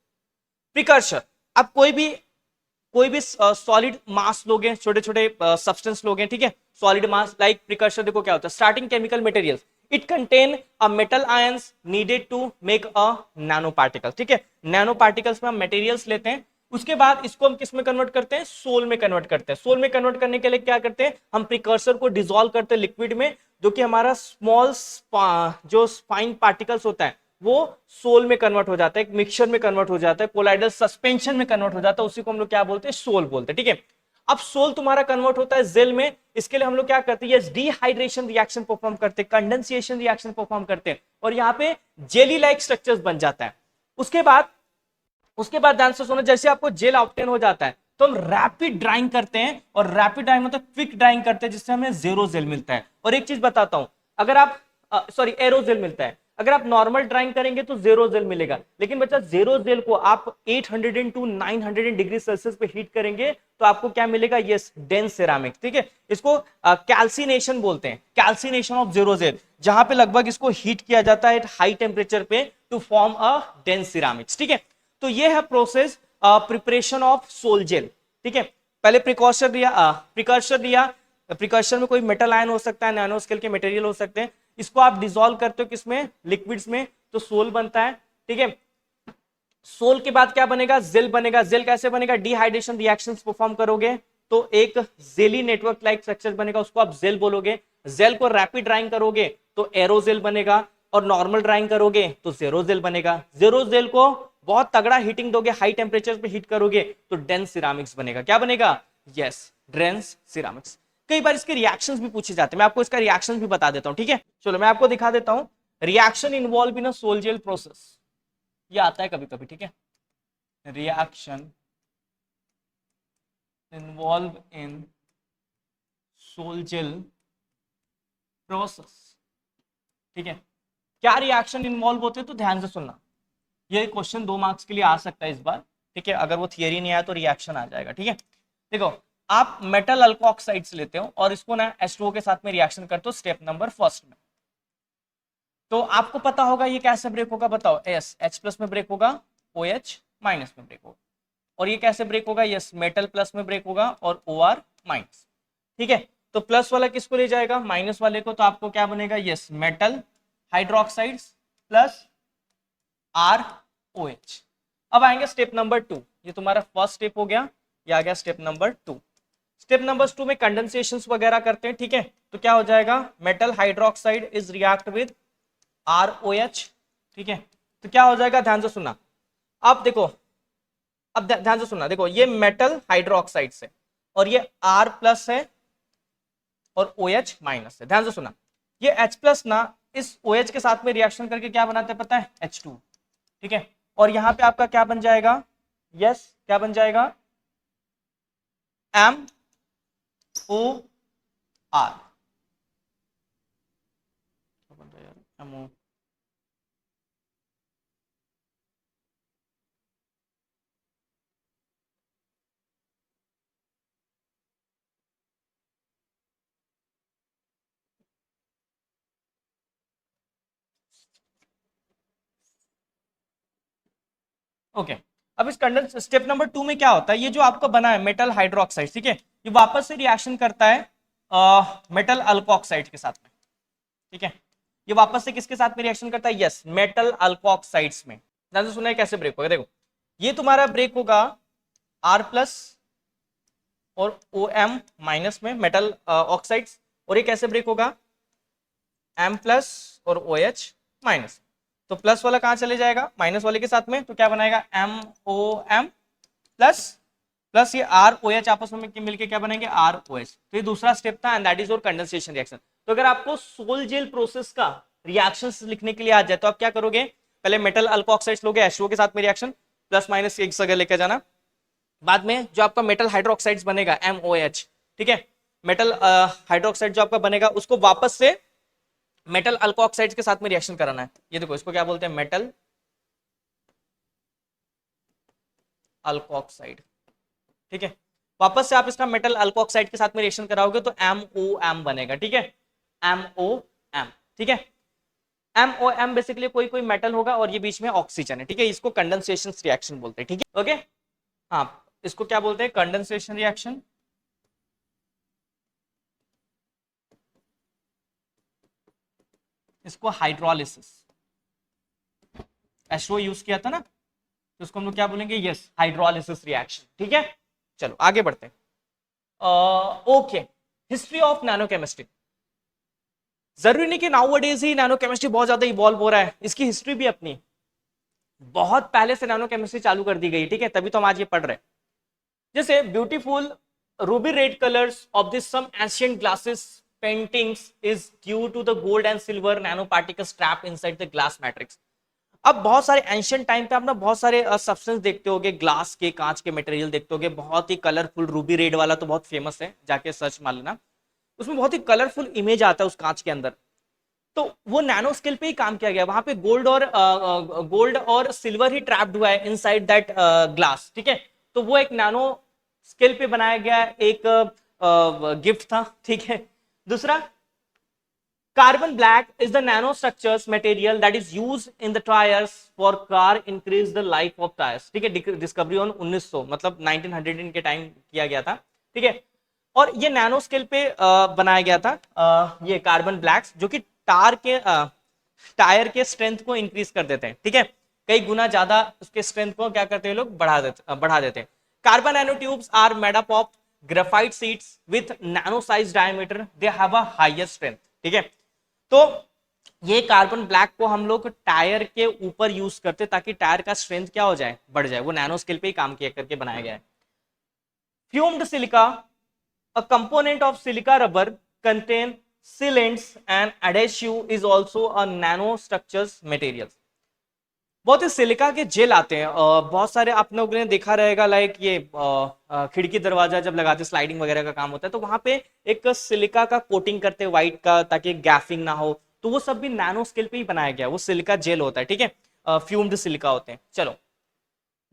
S1: प्रिकर्सर, अब कोई भी सॉलिड मास लोगे, छोटे छोटे सब्सटेंस लोगे, ठीक है, सॉलिड मास लाइक प्रिकर्सर। देखो क्या होता है, starting chemical materials, it contain a metal ions needed to make a nano particle, ठीक है। नैनो पार्टिकल्स में हम मटेरियल्स लेते हैं, उसके बाद इसको हम किस में कन्वर्ट करते हैं, सोल में कन्वर्ट करते हैं। सोल में कन्वर्ट करने के लिए क्या करते हैं, हम प्रिकर्सर को डिसॉल्व करते हैं लिक्विड में, जो कि हमारा स्मॉल जो फाइन पार्टिकल्स होता है वो सोल में कन्वर्ट हो जाता है, एक मिक्सचर में कन्वर्ट हो जाता है, कोलाइडल सस्पेंशन में कन्वर्ट हो जाता है, उसी को हम लोग क्या बोलते हैं, सोल बोलते हैं, ठीक है। अब सोल तुम्हारा कन्वर्ट होता है जेल में, इसके लिए हम लोग क्या करते हैं, डिहाइड्रेशन रिएक्शन परफॉर्म करते हैं, कंडेंसेशन रिएक्शन परफॉर्म करते हैं, और यहाँ पे जेली लाइक स्ट्रक्चर्स बन जाता है। उसके बाद ध्यान से सुनो, जैसे आपको जेल ऑब्टेन हो जाता है तो हम रैपिड ड्राइंग करते हैं, और रैपिड ड्राइंग मतलब क्विक ड्राइंग करते हैं, जिससे हमें जेरो जेल मिलता है। और एक चीज बताता हूं, अगर आप एरोजेल मिलता है, अगर आप नॉर्मल ड्राइंग करेंगे तो जेरो जेल मिलेगा, लेकिन बच्चा जेरो जेल को आप 800 टू 900 डिग्री सेल्सियस पे हीट करेंगे तो आपको क्या मिलेगा, यस डेंस सिरामिक, ठीक है। इसको कैल्सिनेशन बोलते हैं, कैल्सिनेशन ऑफ जेरो जेल, जहां पे लगभग इसको हीट किया जाता है एट हाई टेम्परेचर पे to form a dense ceramics, ठीक है। तो ये है process preparation of sol gel, ठीक है। पहले प्रिकॉर्सर दिया, प्रिकॉर्सर में कोई मेटल आयन हो सकता है, नैनो स्केल के मटेरियल हो सकते हैं, इसको आप डिसॉल्व करते हो किसमें, लिक्विड्स में, तो सोल बनता है, ठीक है। सोल के बाद क्या बनेगा, जेल बनेगा। जेल कैसे बनेगा, डिहाइड्रेशन रिएक्शंस परफॉर्म करोगे तो एक जेली नेटवर्क लाइक स्ट्रक्चर बनेगा, उसको आप जेल बोलोगे। जेल को रैपिड ड्राइंग करोगे तो एरोजेल बनेगा, और नॉर्मल ड्राइंग करोगे तो जेरोजेल बनेगा। जेरोजेल को बहुत तगड़ा हीटिंग दोगे, हाई टेम्परेचर पे हीट करोगे तो डेंस सिरामिक्स बनेगा। क्या बनेगा, यस डेंस सिरामिक्स। कई बार इसके रिएक्शंस भी पूछे जाते हैं, मैं आपको इसका रिएक्शन भी बता देता हूं, ठीक है। चलो मैं आपको दिखा देता हूं, reaction involve in a sol gel process, ये आता है कभी कभी, ठीक है। Reaction involve in sol gel process, ठीक है। क्या रिएक्शन इन्वॉल्व होते हैं, तो ध्यान से सुनना, ये क्वेश्चन 2 मार्क्स के लिए आ सकता है इस बार, ठीक है। अगर वो थियरी नहीं आया तो रिएक्शन आ जाएगा, ठीक है। देखो आप मेटल अल्कोक्साइड्स लेते हो और इसको ना H2O के साथ में रिएक्शन करते हो स्टेप नंबर फर्स्ट में, तो आपको पता होगा ये कैसे ब्रेक होगा, बताओ, एस H प्लस में ब्रेक होगा, OH माइनस में ब्रेक होगा, और ये कैसे ब्रेक होगा, यस मेटल प्लस में ब्रेक होगा और OR माइनस, ठीक है। तो प्लस वाला किसको ले जाएगा, माइनस वाले को, तो आपको क्या बनेगा, yes metal hydroxides plus ROH। अब आएंगे स्टेप नंबर 2, ये तुम्हारा फर्स्ट स्टेप हो गया, ये आ गया स्टेप नंबर 2। स्टेप नंबर 2 में कंडेंसेशन वगैरह करते हैं, ठीक है। तो क्या हो जाएगा, metal hydroxide is react with ROH, ठीक है। तो क्या हो जाएगा, ध्यान से सुनना, अब देखो, अब ध्यान से सुनना, देखो ये मेटल हाइड्रोक्साइड से, और ये R प्लस है और OH माइनस है। ध्यान से सुना, ये H प्लस ना इस OH के साथ में रिएक्शन करके क्या बनाते हैं पता है, H2, ठीक है। और यहां पे आपका क्या बन जाएगा, यस क्या बन जाएगा, MOR, MO, ओके। अब इस कंडेंस स्टेप नंबर 2 में क्या होता है, ये जो आपका बना है मेटल हाइड्रोक्साइड, ठीक है, ये वापस से रिएक्शन करता है मेटल अल्कोक्साइड के साथ में, ठीक है। ये वापस से किसके साथ में रिएक्शन करता है, यस मेटल अल्कोक्साइड्स में। ध्यान से सुना है कैसे ब्रेक होगा, देखो ये तुम्हारा ब्रेक होगा R प्लस और OM माइनस में मेटल ऑक्साइड्स, और ये कैसे ब्रेक होगा, M प्लस और OH माइनस। तो प्लस वाला कहाँ चले जाएगा, माइनस वाले के साथ में, तो क्या बनाएगा MOM प्लस प्लस ये ROH आपस में मिलके क्या बनेंगे ROH। तो ये दूसरा स्टेप था and that is your condensation reaction. तो अगर आपको सोल जेल प्रोसेस का रिएक्शंस लिखने के लिए आ जाए तो आप क्या करोगे, पहले मेटल अल्कोऑक्साइड्स लोगे H2O के साथ में रिएक्शन, प्लस माइनस एक जगह लेकर जाना, बाद में जो आपका मेटल हाइड्रोक्साइड्स बनेगा MOH, ठीक है, मेटल हाइड्रोक्साइड जो आपका बनेगा उसको वापस से मेटल अल्कोऑक्साइड्स के साथ में रिएक्शन कराना है। ये देखो इसको क्या बोलते हैं, मेटल अल्कोऑक्साइड, ठीक है, वापस से आप इसका मेटल अल्कोऑक्साइड के साथ में रिएक्शन कराओगे तो MOM बनेगा, ठीक है, MOM, ठीक है, MOM बेसिकली कोई कोई मेटल होगा और ये बीच में ऑक्सीजन है, ठीक है, इसको कंडेंसेशन रिएक्शन बोलते हैं, ठीक है, ओके, हाँ इसको क्या बोलते हैं, कंडेंसेशन रिएक्शन। इसको हाइड्रोलिसिस, H2O यूज किया था ना, तो उसको हम लोग क्या बोलेंगे, यस हाइड्रोलिसिस रिएक्शन, ठीक है। चलो आगे बढ़ते हैं। Okay, history of nano chemistry. जरूरी नहीं कि नाउ डेज ही नैनो केमिस्ट्री बहुत ज्यादा इवॉल्व हो रहा है, इसकी हिस्ट्री भी अपनी बहुत पहले से नैनो केमिस्ट्री चालू कर दी गई, ठीक है, तभी तो हम आज ये पढ़ रहे हैं। जैसे beautiful ruby red colours of this some ancient glasses paintings is due to the gold and silver nano particles trapped inside the glass matrix. अब बहुत सारे एंशिएंट टाइम पे आप ना बहुत सारे सब्सटेंस देखते होगे, ग्लास के कांच के मटेरियल देखते होगे, बहुत ही कलरफुल रूबी रेड वाला तो बहुत फेमस है, जाके सर्च मार लेना, उसमें बहुत ही कलरफुल इमेज आता है उस कांच के अंदर। तो वो नैनो स्केल पे ही काम किया गया, वहां पे गोल्ड और सिल्वर ही ट्रैप्ड हुआ है इनसाइड दैट ग्लास, ठीक है, तो वो एक नैनो स्केल पे बनाया गया एक गिफ्ट था, ठीक है। दूसरा, carbon black is the nanostructures material that is used in the tires for car increase the life of tires, ठीक है, डिस्कवरी ऑन 1900 मतलब 1900 के टाइम किया गया था, ठीक है, और ये नैनो स्केल पे बनाया गया था ये कार्बन ब्लैक्स, जो कि टायर के स्ट्रेंथ को इंक्रीज कर देते हैं, ठीक है, कई गुना ज्यादा उसके स्ट्रेंथ को क्या करते हैं लोग, बढ़ा देते हैं। Carbon nano tubes are made up of graphite sheets with nano size diameter, they have a higher strength, ठीक है। तो ये कार्बन ब्लैक को हम लोग टायर के ऊपर यूज करते ताकि टायर का स्ट्रेंथ क्या हो जाए, बढ़ जाए, वो नैनो स्केल पे ही काम किया करके बनाया गया है। Fumed silica, a component of silica rubber contain sealants and adhesive is also a nano structures material. बहुत ही सिलिका के जेल आते हैं, बहुत सारे आप लोगों ने देखा रहेगा, लाइक ये खिड़की दरवाजा जब लगाते स्लाइडिंग वगैरह का काम होता है तो वहां पे एक सिलिका का कोटिंग करते हैं व्हाइट का, ताकि गैफिंग ना हो, तो वो सब भी नैनो स्केल पे ही बनाया गया, वो सिलिका जेल होता है, ठीक है, फ्यूम्ड सिलिका होते हैं। चलो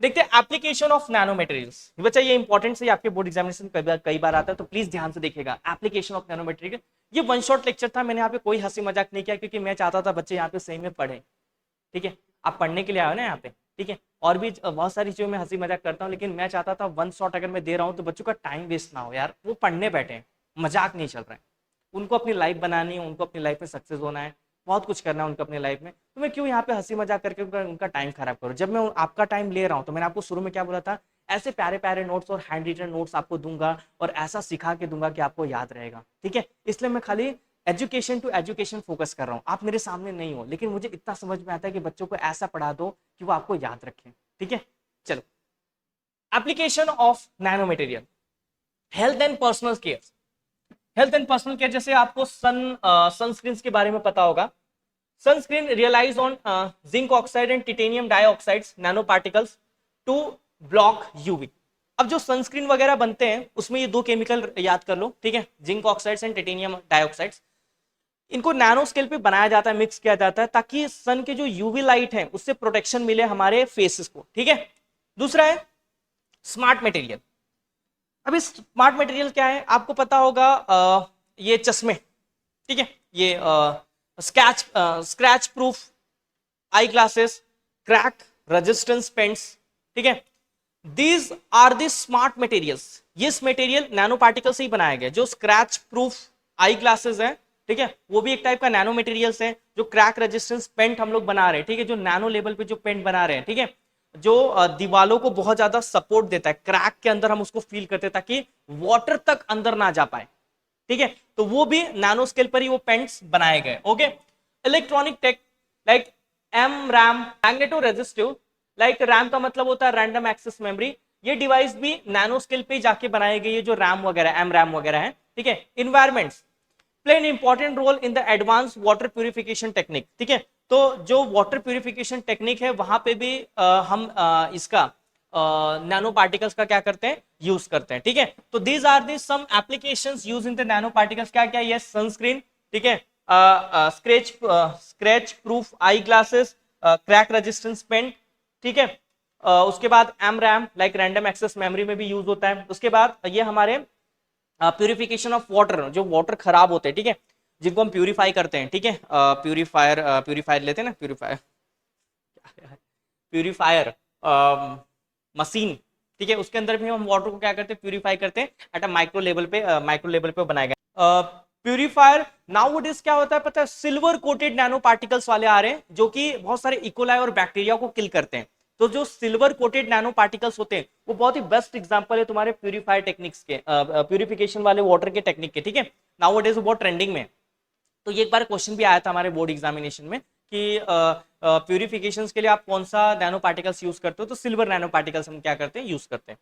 S1: देखते हैं एप्लीकेशन ऑफ नैनो मटेरियल्स। बच्चा ये इंपॉर्टेंट से आपके बोर्ड एग्जामिनेशन कई बार आता है, तो प्लीज ध्यान से देखिएगा, एप्लीकेशन ऑफ नैनो मटेरियल। ये वन शॉट लेक्चर था, मैंने यहाँ पे कोई हंसी मजाक नहीं किया, क्योंकि मैं चाहता था बच्चे यहाँ पे सही में पढ़े, ठीक है, आप पढ़ने के लिए आए ना यहाँ पे, ठीक है, और भी बहुत सारी चीजों में हंसी मजाक करता हूँ, लेकिन मैं चाहता था वन शॉट अगर मैं दे रहा हूँ तो बच्चों का टाइम वेस्ट ना हो यार, वो पढ़ने बैठे हैं, मजाक नहीं चल रहा है, उनको अपनी लाइफ बनानी है, उनको अपनी लाइफ में सक्सेस होना है, बहुत कुछ करना है उनको अपनी लाइफ में, तो मैं क्यों यहाँ पे हंसी मजाक करके उनका टाइम खराब करूँ। जब मैं आपका टाइम ले रहा हूँ तो मैंने आपको शुरू में क्या बोला था, ऐसे प्यारे प्यारे नोट्स और हैंड रिटन नोट्स आपको दूंगा और ऐसा सिखा के दूंगा कि आपको याद रहेगा, ठीक है, इसलिए मैं खाली एजुकेशन टू एजुकेशन फोकस कर रहा हूँ, आप मेरे सामने नहीं हो, लेकिन मुझे इतना समझ में आता है कि बच्चों को ऐसा पढ़ा दो कि वो आपको याद रखें, ठीक है। चलो, application of nano material, health and personal care. Health and personal care, जैसे आपको सनस्क्रीन के बारे में पता होगा, sunscreen realise on zinc oxide and titanium dioxide nano particles to block UV. अब जो सनस्क्रीन वगैरह बनते हैं उसमें ये दो केमिकल याद कर लो, ठीक है, zinc oxides and titanium dioxides, इनको नैनो स्केल पे बनाया जाता है, मिक्स किया जाता है, ताकि सन के जो यूवी लाइट है उससे प्रोटेक्शन मिले हमारे फेसेस को, ठीक है। दूसरा है स्मार्ट मटेरियल। अब इस स्मार्ट मटेरियल क्या है, आपको पता होगा, ये चश्मे, ठीक है, ये scratch proof eye glasses, crack resistance paints, ठीक है, these are the smart materials. ये मटेरियल नैनो पार्टिकल से ही बनाया गया, जो स्क्रैच प्रूफ आई ग्लासेस है, ठीक है, वो भी एक टाइप का नैनो मटेरियल्स है, जो क्रैक रेजिस्टेंस पेंट हम लोग बना रहे हैं, ठीक है, जो नैनो लेवल पे जो पेंट बना रहे हैं, ठीक है, जो दीवालों को बहुत ज्यादा सपोर्ट देता है, क्रैक के अंदर हम उसको फील करते हैं ताकि वाटर तक अंदर ना जा पाए, ठीक है। तो वो भी नैनो स्केल पर ही वो पेंट्स बनाए गए। Okay, electronic tech like M RAM, magneto resistive, like RAM का मतलब होता है रैंडम एक्सेस मेमोरी, ये डिवाइस भी नैनो स्केल पे जाके बनाए गए, ये जो रैम वगैरह एम रैम वगैरह है, ठीक है। Environments play an important role in the advance water purification technique, ठीक है। तो जो वाटर प्यूरिफिकेशन टेक्निक है वहां पे भी हम इसका नैनो पार्टिकल्स का क्या करते हैं, यूज करते हैं, ठीक है। तो these are the some applications use in the nano particles, क्या क्या, ये सनस्क्रीन, ठीक है, scratch proof eye glasses, crack resistance pen, ठीक है। उसके बाद M RAM like random access memory में भी यूज होता है। उसके बाद ये हमारे प्यूरिफिकेशन ऑफ वाटर, जो वाटर खराब होते हैं, ठीक है, जिनको हम प्यूरिफाई करते हैं, ठीक है, प्यूरिफायर लेते हैं ना, प्यूरिफायर मशीन, ठीक है, उसके अंदर भी हम वाटर को क्या करते हैं, प्यूरिफाई करते हैं एट अ माइक्रो लेवल पे बनाया गया प्यूरिफायर। नाउ इट इज क्या होता है पता है, सिल्वर कोटेड नैनो पार्टिकल्स वाले आ रहे हैं जो कि बहुत सारे इकोलाई और बैक्टीरिया को किल करते हैं। तो जो सिल्वर कोटेड नैनो पार्टिकल्स होते हैं वो बहुत ही बेस्ट एग्जांपल है तुम्हारे प्यूरिफायर टेक्निक्स के, प्यूरिफिकेशन वाले वाटर के टेक्निक के, ठीक है। नाउ इट इज बहुत ट्रेंडिंग में। तो ये एक बार क्वेश्चन भी आया था हमारे बोर्ड एग्जामिनेशन में कि प्यूरिफिकेशन के लिए आप कौन सा नैनो पार्टिकल्स यूज करते हो, तो सिल्वर नैनो पार्टिकल्स हम क्या करते हैं, यूज करते हैं।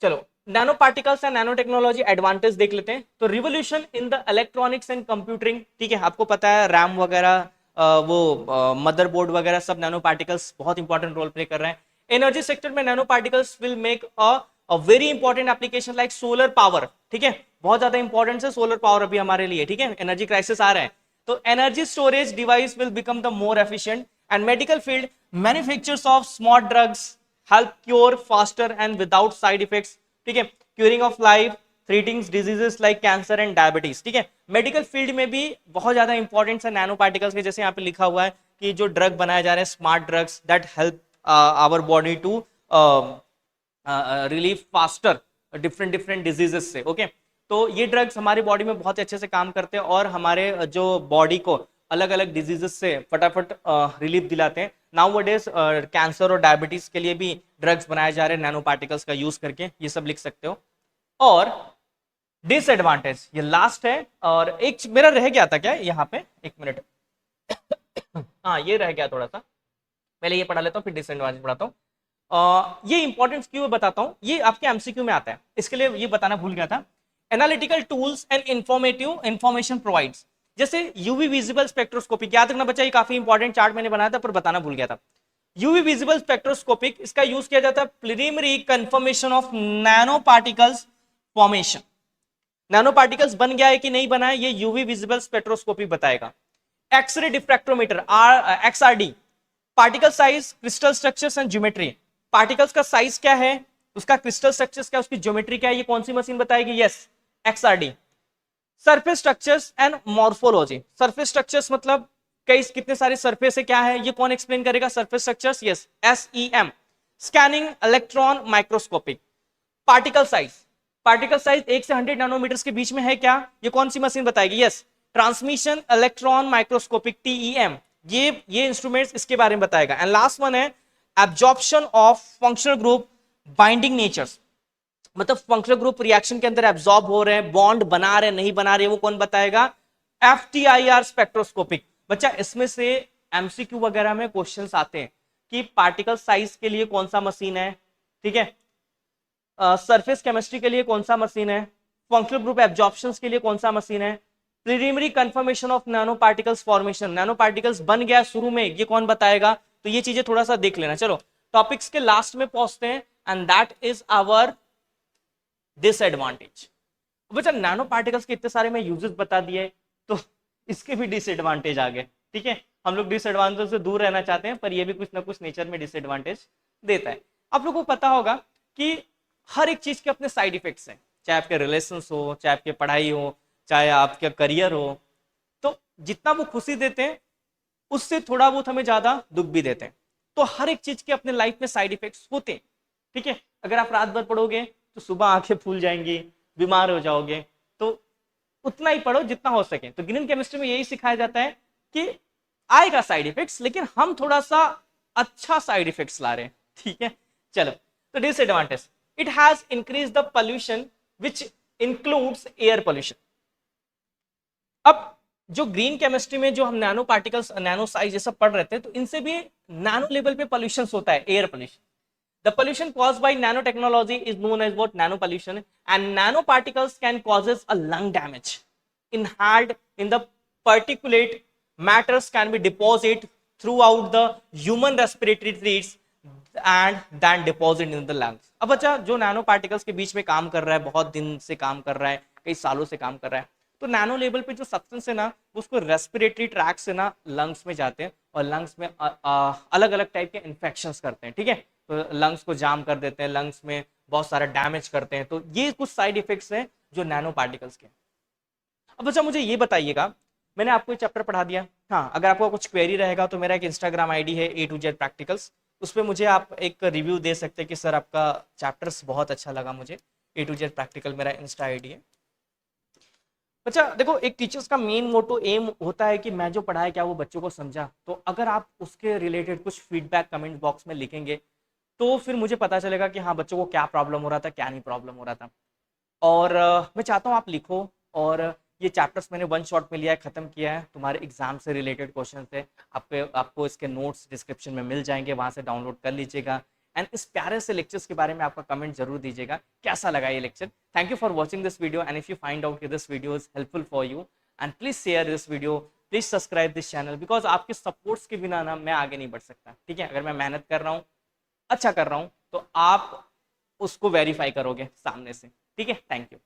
S1: चलो, nano particles and nano technology advantage देख लेते हैं। तो revolution in the electronics and कंप्यूटरिंग, ठीक है, आपको पता है रैम वगैरह, वो मदरबोर्ड वगैरह सब नैनो पार्टिकल्स बहुत इंपॉर्टेंट रोल प्ले कर रहे हैं। एनर्जी सेक्टर में nano particles will make a very important application like solar power, ठीक है, बहुत ज्यादा इंपॉर्टेंट है सोलर पावर अभी हमारे लिए, ठीक है, एनर्जी क्राइसिस आ रहा है। तो energy storage device will become the more efficient and medical field manufactures of smart drugs help cure faster and without side effects, ठीक है, curing of life treating diseases like cancer and diabetes, ठीक है। मेडिकल फील्ड में भी बहुत ज्यादा इंपॉर्टेंट है नैनो पार्टिकल्स के, जैसे यहाँ पे लिखा हुआ है कि जो ड्रग बनाए जा रहे हैं smart drugs that help our body to relieve faster different different diseases से, ओके। तो ये ड्रग्स हमारी बॉडी में बहुत अच्छे से काम करते हैं और हमारे जो बॉडी को अलग अलग डिजीजेस से फटाफट रिलीफ दिलाते हैं। नाउअडेज कैंसर और डायबिटीज के लिए भी ड्रग्स बनाए जा रहे हैं नैनो पार्टिकल्स का यूज करके, ये सब लिख सकते हो। और डिसएडवांटेज ये लास्ट है, और एक मेरा रह गया था क्या यहाँ पे, एक मिनट हाँ ये रह गया थोड़ा सा, पहले ये पढ़ा लेता हूँ फिर डिसएडवांटेज पढ़ाता हूँ। ये इंपॉर्टेंस क्यों बताता हूँ, ये आपके एमसीक्यू में आता है, इसके लिए ये बताना भूल गया था। Analytical tools and information provides, जैसे यूवी विजिबल स्पेक्ट्रोस्कोपिक, याद रखना बच्चा ये काफी इंपॉर्टेंट चार्ट मैंने बनाया था पर बताना भूल गया था। यूवी विजिबल स्पेक्ट्रोस्कोपिक, इसका यूज किया जाता है preliminary confirmation of nano particles formation. Nano particles बन गया है कि नहीं बना है, ये यूवी विजिबल स्पेक्ट्रोस्कोपी बताएगा। X ray diffractometer XRD, particle size crystal structures and geometry, particles का साइज क्या है, उसका क्रिस्टल स्ट्रक्चर्स क्या, उसकी ज्योमेट्री क्या है, ये कौन सी मशीन बताएगी, yes XRD. Surface structures and morphology, surface structures मतलब कई कितने सारे सरफेस है क्या है, ये कौन एक्सप्लेन करेगा, surface structures, yes SEM. Scanning electron microscopic, particle size, particle size 1 से 100 नैनोमीटर के बीच में है क्या, ये कौन सी मशीन बताएगी, yes transmission electron microscopic TEM, ये इंस्ट्रूमेंट्स इसके बारे में बताएगा। एंड लास्ट वन है absorption of functional group binding natures, मतलब फंक्शनल ग्रुप रिएक्शन के अंदर एब्जॉर्ब हो रहे हैं, बॉन्ड बना रहे हैं नहीं बना रहे, वो कौन बताएगा, एफटीआईआर स्पेक्ट्रोस्कोपिक। बच्चा इसमें से एमसीक्यू वगैरह में क्वेश्चंस आते हैं कि पार्टिकल साइज के लिए कौन सा मशीन है, ठीक है, सरफेस केमिस्ट्री के लिए कौन सा मशीन है, फंक्शनल ग्रुप एब्जॉर्प्शंस के लिए कौन सा मशीन है, preliminary confirmation of nano particles formation, nano particles बन गया शुरू में, ये कौन बताएगा। तो ये चीजें थोड़ा सा देख लेना। चलो टॉपिक्स के लास्ट में पहुंचते हैं, and that is our disadvantage. बच्चा नैनो पार्टिकल्स के इतने सारे मैं यूजेस बता दिए, तो इसके भी डिसएडवांटेज आ गए, ठीक है। हम लोग डिसएडवांटेज से दूर रहना चाहते हैं, पर ये भी कुछ ना कुछ नेचर में डिसएडवांटेज देता है। आप लोगों को पता होगा कि हर एक चीज के अपने साइड इफेक्ट्स हैं, चाहे आपके रिलेशंस हो, चाहे आपकी पढ़ाई हो, चाहे आपका करियर हो। तो जितना वो खुशी देते हैं उससे थोड़ा बहुत हमें ज्यादा दुख भी देते हैं। तो हर एक चीज के अपने लाइफ में साइड इफेक्ट्स होते हैं, ठीक है। अगर आप रात भर पढ़ोगे तो सुबह आंखें फूल जाएंगी, बीमार हो जाओगे, तो उतना ही पढ़ो जितना हो सके। तो ग्रीन केमिस्ट्री में यही सिखाया जाता है कि आएगा साइड इफेक्ट्स, लेकिन हम थोड़ा सा अच्छा साइड इफेक्ट्स ला रहे हैं, ठीक है। चलो, तो disadvantage, it has increase the pollution which includes air pollution. अब जो ग्रीन केमिस्ट्री में जो हम नैनो पार्टिकल्स, नैनो साइज ये सब पढ़ रहे थे, तो इनसे भी नैनो लेवल पे पोल्यूशन होता है, air pollution. The pollution caused by nanotechnology is known as what? Nano pollution. And nanoparticles can causes a lung damage. Inhaled in the particulate matters can be deposited throughout the human respiratory trees and then deposited in the lungs. अब अच्छा, जो नैनो पार्टिकल्स के बीच में काम कर रहा है, बहुत दिन से काम कर रहा है, कई सालों से काम कर रहा है, तो नैनो लेवल पे जो सब्सटेंस है ना, उसको रेस्पिरेटरी ट्रैक से ना लंग्स में जाते हैं और लंग्स में अलग अलग टाइप के इन्फेक्शंस करते हैं, ठीक है। तो लंग्स को जाम कर देते हैं, लंग्स में बहुत सारा डैमेज करते हैं। तो ये कुछ साइड इफेक्ट्स हैं जो नैनो पार्टिकल्स के। अब अच्छा, मुझे ये बताइएगा, मैंने आपको ये चैप्टर पढ़ा दिया। हाँ, अगर आपको कुछ क्वेरी रहेगा तो मेरा एक इंस्टाग्राम आईडी है A to Z प्रैक्टिकल्स, उस पर मुझे आप एक रिव्यू दे सकते हैं कि सर आपका चैप्टर्स बहुत अच्छा लगा मुझे। A to Z प्रैक्टिकल मेरा इंस्टा आईडी है। अच्छा देखो, एक टीचर्स का मेन मोटो एम होता है कि मैं जो पढ़ाया क्या वो बच्चों को समझा। तो अगर आप उसके रिलेटेड कुछ फीडबैक कमेंट बॉक्स में लिखेंगे तो फिर मुझे पता चलेगा कि हाँ, बच्चों को क्या प्रॉब्लम हो रहा था, क्या नहीं प्रॉब्लम हो रहा था। और मैं चाहता हूँ आप लिखो, और ये चैप्टर्स मैंने वन शॉट में लिया है, खत्म किया है। तुम्हारे एग्जाम से रिलेटेड क्वेश्चन थे, आपको इसके नोट्स डिस्क्रिप्शन में मिल जाएंगे, वहां से डाउनलोड कर लीजिएगा। एंड इस प्यारे से लेक्चर्स के बारे में आपका कमेंट जरूर दीजिएगा, कैसा लगा ये lecture. Thank you for watching this video, and if you find out this video is helpful for you, and please share this video, please subscribe this channel, because आपके सपोर्ट्स के बिना ना मैं आगे नहीं बढ़ सकता, ठीक है। अगर मैं मेहनत कर रहा हूँ, अच्छा कर रहा हूँ, तो आप उसको वेरीफाई करोगे सामने से, ठीक है। Thank you.